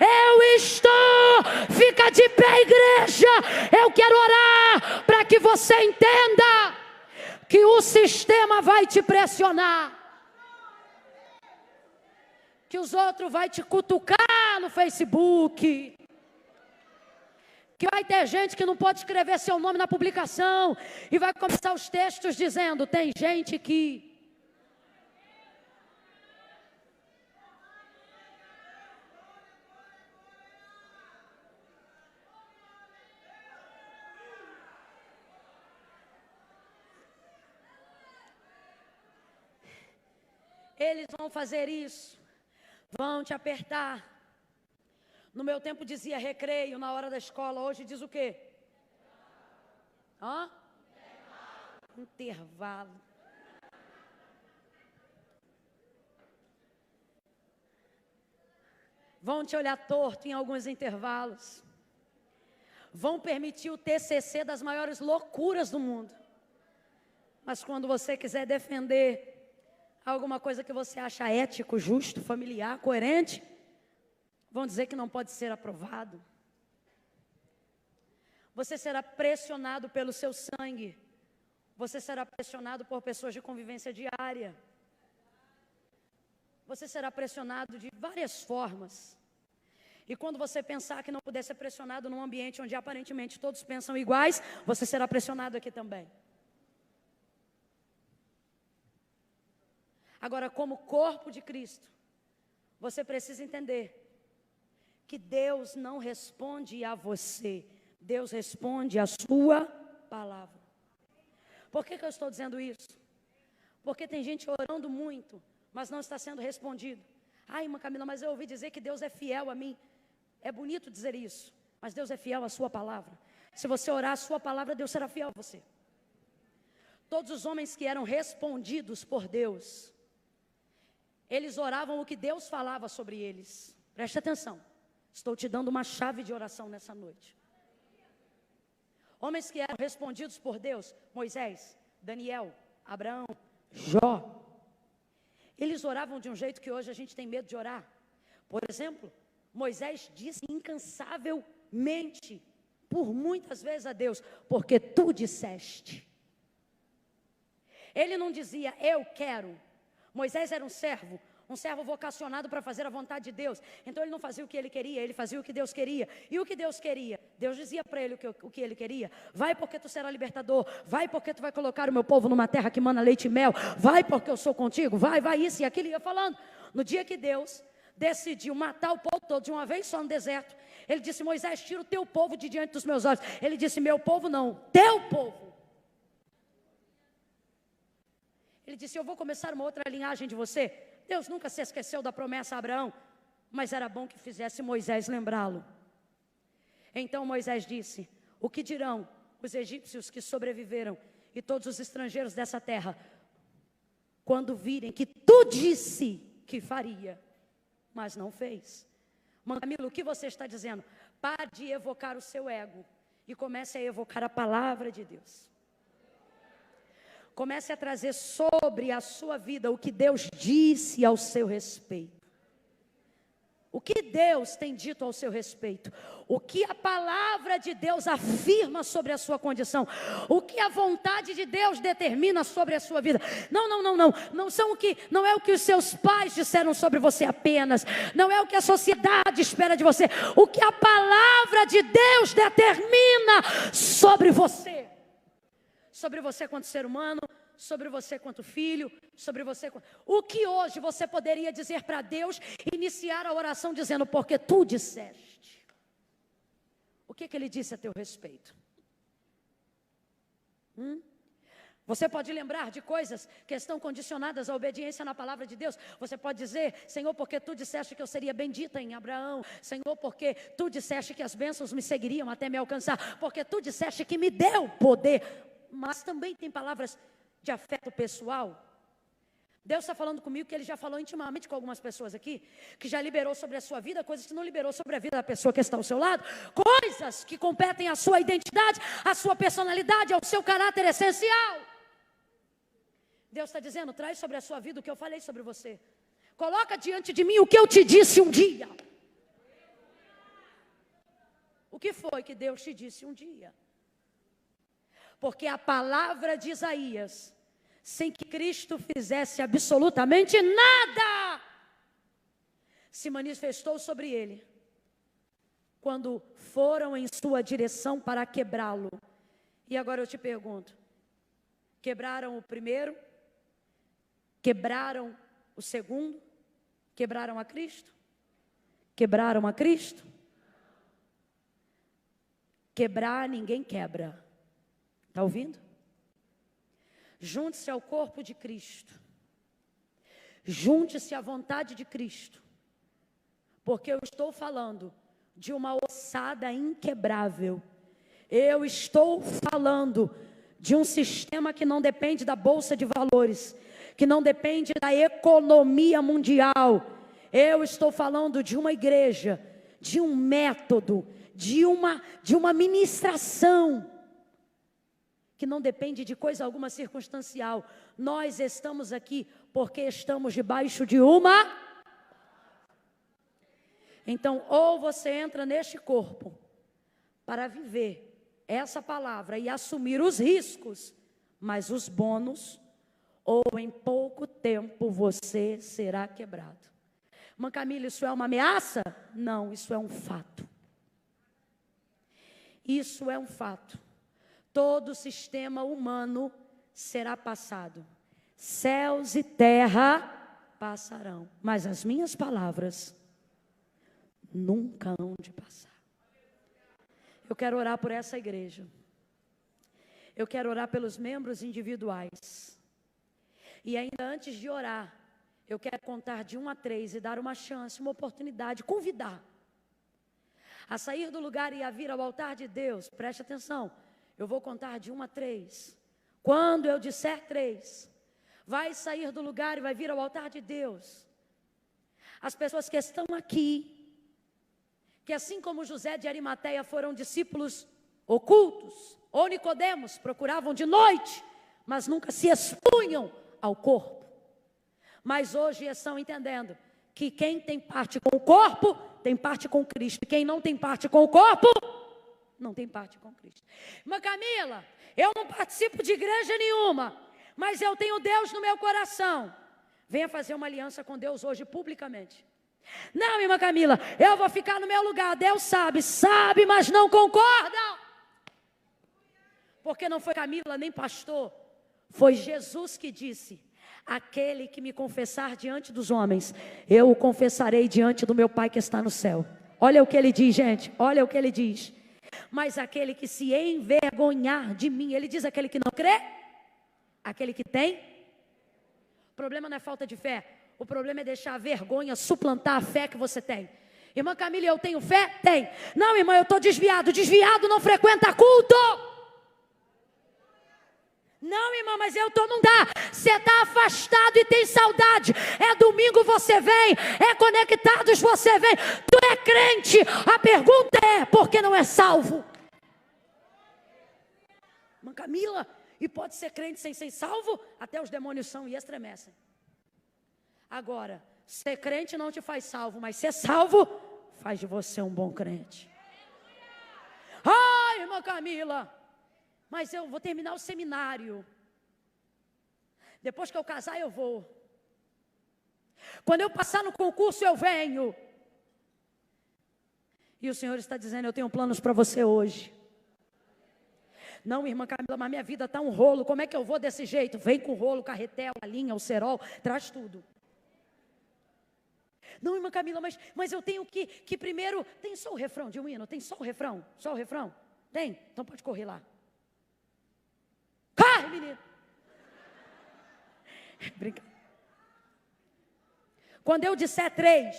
eu estou. Fica de pé, igreja. Eu quero orar para que você entenda que o sistema vai te pressionar, que os outros vão te cutucar no Facebook, que vai ter gente que não pode escrever seu nome na publicação e vai começar os textos dizendo: tem gente que... Eles vão fazer isso, vão te apertar. No meu tempo dizia recreio na hora da escola, hoje diz o quê? Hã? Intervalo. Vão te olhar torto em alguns intervalos. Vão permitir o TCC das maiores loucuras do mundo. Mas quando você quiser defender alguma coisa que você acha ético, justo, familiar, coerente, vão dizer que não pode ser aprovado. Você será pressionado pelo seu sangue. Você será pressionado por pessoas de convivência diária. Você será pressionado de várias formas. E quando você pensar que não puder ser pressionado num ambiente onde aparentemente todos pensam iguais, você será pressionado aqui também. Agora, como corpo de Cristo, você precisa entender que Deus não responde a você, Deus responde a sua palavra. Por que eu estou dizendo isso? Porque tem gente orando muito, mas não está sendo respondido. Ai, irmã Camila, mas eu ouvi dizer que Deus é fiel a mim. É bonito dizer isso, mas Deus é fiel à sua palavra. Se você orar a sua palavra, Deus será fiel a você. Todos os homens que eram respondidos por Deus, eles oravam o que Deus falava sobre eles. Preste atenção, estou te dando uma chave de oração nessa noite. Homens que eram respondidos por Deus, Moisés, Daniel, Abraão, Jó. Eles oravam de um jeito que hoje a gente tem medo de orar. Por exemplo, Moisés disse incansavelmente, por muitas vezes a Deus, porque tu disseste. Ele não dizia, eu quero. Moisés era um servo vocacionado para fazer a vontade de Deus. Então ele não fazia o que ele queria, ele fazia o que Deus queria. E o que Deus queria? Deus dizia para ele o que ele queria. Vai porque tu serás libertador. Vai porque tu vai colocar o meu povo numa terra que mana leite e mel. Vai porque eu sou contigo. Vai isso e aquilo. Ia falando. No dia que Deus decidiu matar o povo todo de uma vez só no deserto, ele disse, Moisés, tira o teu povo de diante dos meus olhos. Ele disse, meu povo não, teu povo. Ele disse, eu vou começar uma outra linhagem de você. Deus nunca se esqueceu da promessa a Abraão, mas era bom que fizesse Moisés lembrá-lo. Então Moisés disse, o que dirão os egípcios que sobreviveram e todos os estrangeiros dessa terra, quando virem que tu disse que faria, mas não fez? Mãe Camila, o que você está dizendo? Pare de evocar o seu ego e comece a evocar a palavra de Deus. Comece a trazer sobre a sua vida o que Deus disse ao seu respeito. O que Deus tem dito ao seu respeito. O que a palavra de Deus afirma sobre a sua condição. O que a vontade de Deus determina sobre a sua vida. Não é o que os seus pais disseram sobre você apenas. Não é o que a sociedade espera de você. O que a palavra de Deus determina sobre você. Sobre você quanto ser humano, sobre você quanto filho, sobre você quanto... O que hoje você poderia dizer para Deus, iniciar a oração dizendo, porque tu disseste. O que ele disse a teu respeito? Você pode lembrar de coisas que estão condicionadas à obediência na palavra de Deus. Você pode dizer, Senhor, porque tu disseste que eu seria bendita em Abraão. Senhor, porque tu disseste que as bênçãos me seguiriam até me alcançar. Porque tu disseste que me deu poder. Mas também tem palavras de afeto pessoal. Deus está falando comigo que Ele já falou intimamente com algumas pessoas aqui, que já liberou sobre a sua vida coisas que não liberou sobre a vida da pessoa que está ao seu lado, coisas que competem à sua identidade, à sua personalidade, ao seu caráter essencial. Deus está dizendo, traz sobre a sua vida o que eu falei sobre você. Coloca diante de mim o que eu te disse um dia. O que foi que Deus te disse um dia? Porque a palavra de Isaías, sem que Cristo fizesse absolutamente nada, se manifestou sobre ele, quando foram em sua direção para quebrá-lo. E agora eu te pergunto, quebraram o primeiro? Quebraram o segundo? Quebraram a Cristo? Quebraram a Cristo? Quebrar ninguém quebra. Está ouvindo? Junte-se ao corpo de Cristo. Junte-se à vontade de Cristo. Porque eu estou falando de uma ossada inquebrável. Eu estou falando de um sistema que não depende da bolsa de valores, que não depende da economia mundial. Eu estou falando de uma igreja, de um método, de uma ministração, que não depende de coisa alguma circunstancial. Nós estamos aqui porque estamos debaixo de uma... Então, ou você entra neste corpo para viver essa palavra e assumir os riscos, mas os bônus, ou em pouco tempo você será quebrado. Irmã Camila, isso é uma ameaça? Não, isso é um fato. Isso é um fato. Todo sistema humano será passado. Céus e terra passarão, mas as minhas palavras nunca hão de passar. Eu quero orar por essa igreja. Eu quero orar pelos membros individuais. E ainda antes de orar, eu quero contar de 1 a 3 e dar uma chance, uma oportunidade, convidar a sair do lugar e a vir ao altar de Deus. Preste atenção, eu vou contar de 1 a 3. Quando eu disser 3, vai sair do lugar e vai vir ao altar de Deus. As pessoas que estão aqui, que assim como José de Arimateia foram discípulos ocultos, ou Nicodemos, procuravam de noite, mas nunca se expunham ao corpo. Mas hoje estão entendendo que quem tem parte com o corpo, tem parte com Cristo. E quem não tem parte com o corpo, não tem parte com Cristo. Irmã Camila, eu não participo de igreja nenhuma, mas eu tenho Deus no meu coração. Venha fazer uma aliança com Deus hoje publicamente. Não, irmã Camila, eu vou ficar no meu lugar. Deus sabe, mas não concorda. Porque não foi Camila nem pastor, foi Jesus que disse: aquele que me confessar diante dos homens, eu o confessarei diante do meu Pai que está no céu. Olha o que ele diz, gente, olha o que ele diz. Mas aquele que se envergonhar de mim, ele diz aquele que não crê, aquele que tem. O problema não é falta de fé, o problema é deixar a vergonha suplantar a fé que você tem. Irmã Camila, eu tenho fé? Tem. Não, irmã, eu estou desviado não frequenta culto. Não, irmã, mas eu estou, não dá. Você está afastado e tem saudade. É domingo você vem, é conectados você vem. Tu é crente. A pergunta é, por que não é salvo? Irmã Camila, e pode ser crente sem ser salvo? Até os demônios são e estremecem. Agora, ser crente não te faz salvo, mas ser salvo faz de você um bom crente. Ai, irmã Camila, mas eu vou terminar o seminário. Depois que eu casar, eu vou. Quando eu passar no concurso, eu venho. E o Senhor está dizendo, eu tenho planos para você hoje. Não, irmã Camila, mas minha vida está um rolo. Como é que eu vou desse jeito? Vem com o rolo, o carretel, a linha, o cerol, traz tudo. Não, irmã Camila, mas eu tenho que primeiro... Tem só o refrão de um hino? Tem só o refrão? Só o refrão? Tem? Então pode correr lá. Corre, menino! Brincadeira. Quando eu disser 3,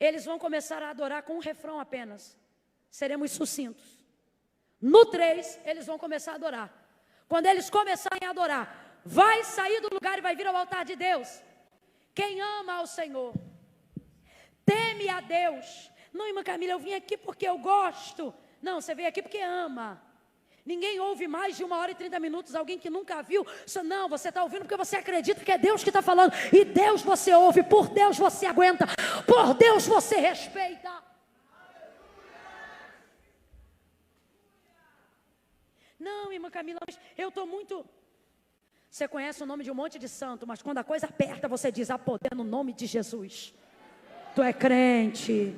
eles vão começar a adorar com um refrão apenas. Seremos sucintos. No 3, eles vão começar a adorar. Quando eles começarem a adorar, vai sair do lugar e vai vir ao altar de Deus. Quem ama ao Senhor, teme a Deus. Não, irmã Camila, eu vim aqui porque eu gosto. Não, você veio aqui porque ama. Ninguém ouve mais de 1 hora e 30 minutos alguém que nunca viu. Não, você está ouvindo porque você acredita que é Deus que está falando. E Deus você ouve, por Deus você aguenta, por Deus você respeita. Não, irmã Camila, mas eu estou muito... Você conhece o nome de um monte de santo, mas quando a coisa aperta, você diz, há poder no nome de Jesus. Tu é crente.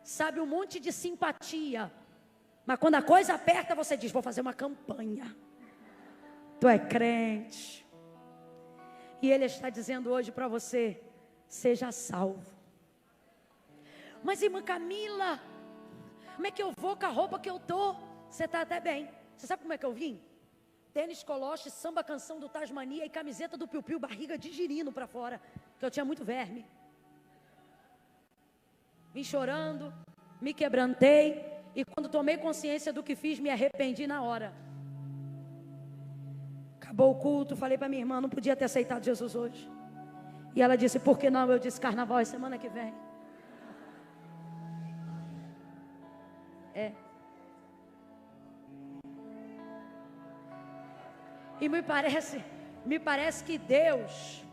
Sabe, um monte de simpatia, mas quando a coisa aperta, você diz, vou fazer uma campanha. Tu é crente. E Ele está dizendo hoje para você, seja salvo. Mas irmã Camila, como é que eu vou com a roupa que eu estou? Você está até bem. Você sabe como é que eu vim? Tênis coloche, samba canção do Tasmania e camiseta do Piu Piu, barriga de girino para fora. porque eu tinha muito verme. Vim chorando, me quebrantei, e quando tomei consciência do que fiz, me arrependi na hora. Acabou o culto, falei para minha irmã, não podia ter aceitado Jesus hoje. E ela disse, por que não? Eu disse, carnaval é semana que vem. E me parece que Deus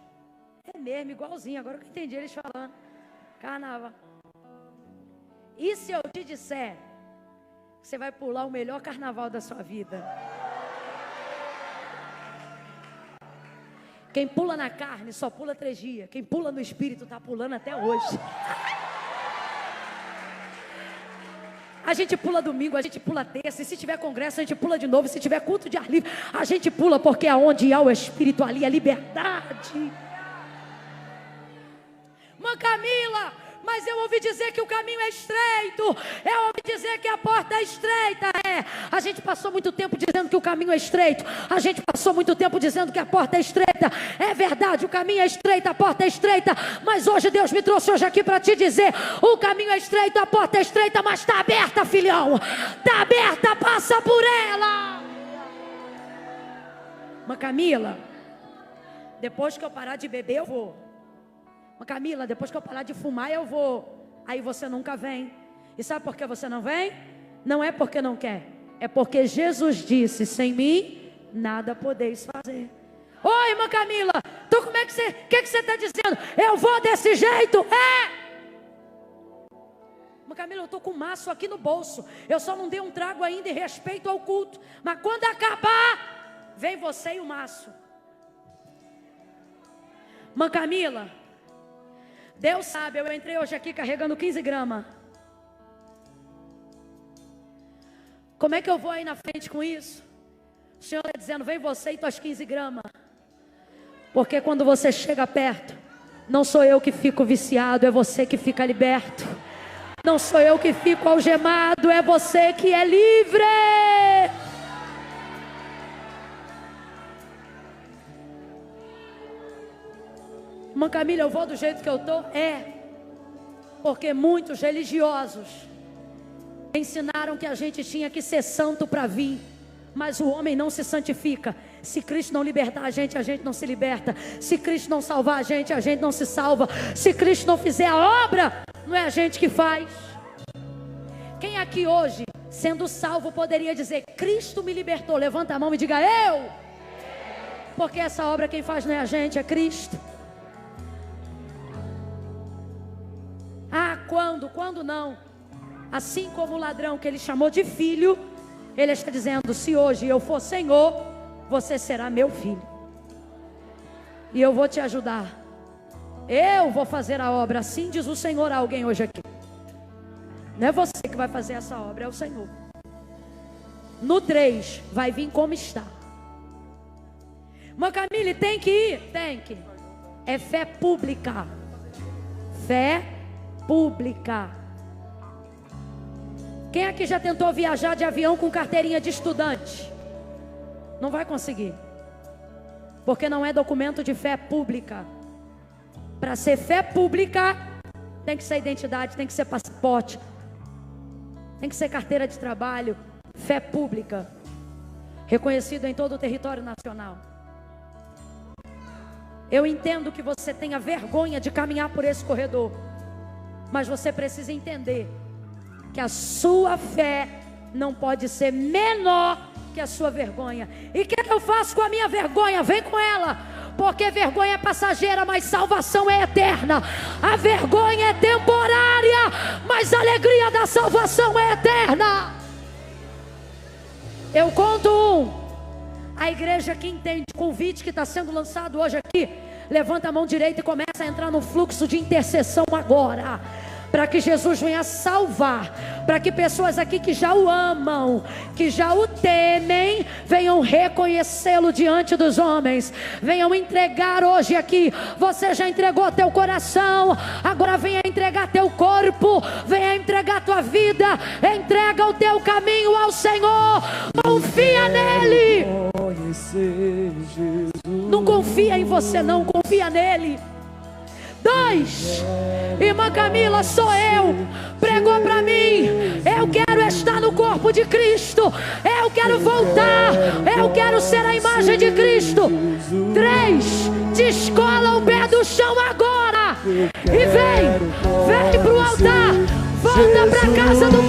é mesmo, igualzinho, agora que eu entendi eles falando, carnaval. E se eu te disser, você vai pular o melhor carnaval da sua vida? Quem pula na carne só pula 3 dias. Quem pula no espírito está pulando até hoje. A gente pula domingo, a gente pula terça. E se tiver congresso, a gente pula de novo. Se tiver culto de ar livre, a gente pula, porque aonde há o espírito, ali a liberdade. Mãe Camila, mas eu ouvi dizer que o caminho é estreito. Eu ouvi dizer que a porta é estreita. A gente passou muito tempo dizendo que o caminho é estreito. A gente passou muito tempo dizendo que a porta é estreita. É verdade, o caminho é estreito, a porta é estreita. Mas hoje Deus me trouxe hoje aqui para te dizer: o caminho é estreito, a porta é estreita, mas está aberta, filhão. Está aberta, passa por ela. Mas Camila, depois que eu parar de beber, eu vou. Mas Camila, depois que eu parar de fumar, eu vou. Aí você nunca vem. E sabe por que você não vem? Não é porque não quer, é porque Jesus disse: sem mim nada podeis fazer. Oi, irmã Camila, então como é que você está dizendo? Eu vou desse jeito? Irmã Camila, eu estou com maço aqui no bolso. Eu só não dei um trago ainda em respeito ao culto. Mas quando acabar, vem você e o maço. Irmã Camila, Deus sabe, eu entrei hoje aqui carregando 15 gramas. Como é que eu vou aí na frente com isso? O Senhor está dizendo: vem você e tuas 15 gramas. Porque quando você chega perto, não sou eu que fico viciado, é você que fica liberto. Não sou eu que fico algemado, é você que é livre. Irmã Camila, eu vou do jeito que eu estou? Porque muitos religiosos ensinaram que a gente tinha que ser santo para vir. Mas o homem não se santifica. Se Cristo não libertar a gente não se liberta. Se Cristo não salvar a gente não se salva. Se Cristo não fizer a obra, não é a gente que faz. Quem aqui hoje, sendo salvo, poderia dizer: Cristo me libertou? Levanta a mão e diga: eu. Porque essa obra quem faz não é a gente, é Cristo. Quando não? Assim como o ladrão que ele chamou de filho, ele está dizendo: se hoje eu for Senhor, você será meu filho. E eu vou te ajudar. Eu vou fazer a obra. Assim diz o Senhor a alguém hoje aqui. Não é você que vai fazer essa obra, é o Senhor. No 3, vai vir como está. Mas Camille, tem que ir? Tem que. É fé pública. Fé pública. Quem aqui já tentou viajar de avião com carteirinha de estudante? Não vai conseguir. Porque não é documento de fé pública. Para ser fé pública, tem que ser identidade, tem que ser passaporte, tem que ser carteira de trabalho. Fé pública, reconhecido em todo o território nacional. Eu entendo que você tenha vergonha de caminhar por esse corredor, mas você precisa entender que a sua fé não pode ser menor que a sua vergonha. E o que eu faço com a minha vergonha? Vem com ela. Porque vergonha é passageira, mas salvação é eterna. A vergonha é temporária, mas a alegria da salvação é eterna. Eu conto a igreja que entende o convite que está sendo lançado hoje aqui, levanta a mão direita e começa a entrar no fluxo de intercessão agora, para que Jesus venha salvar, para que pessoas aqui que já o amam, que já o temem, venham reconhecê-lo diante dos homens, venham entregar hoje aqui. Você já entregou teu coração, agora venha entregar teu corpo, venha entregar tua vida, entrega o teu caminho ao Senhor, confia nele. Não confia em você não, confia nele. 2. Irmã Camila, sou eu. Pregou para mim. Eu quero estar no corpo de Cristo. Eu quero voltar. Eu quero ser a imagem de Cristo. 3. Descola o pé do chão agora. E vem para o altar. Volta para a casa do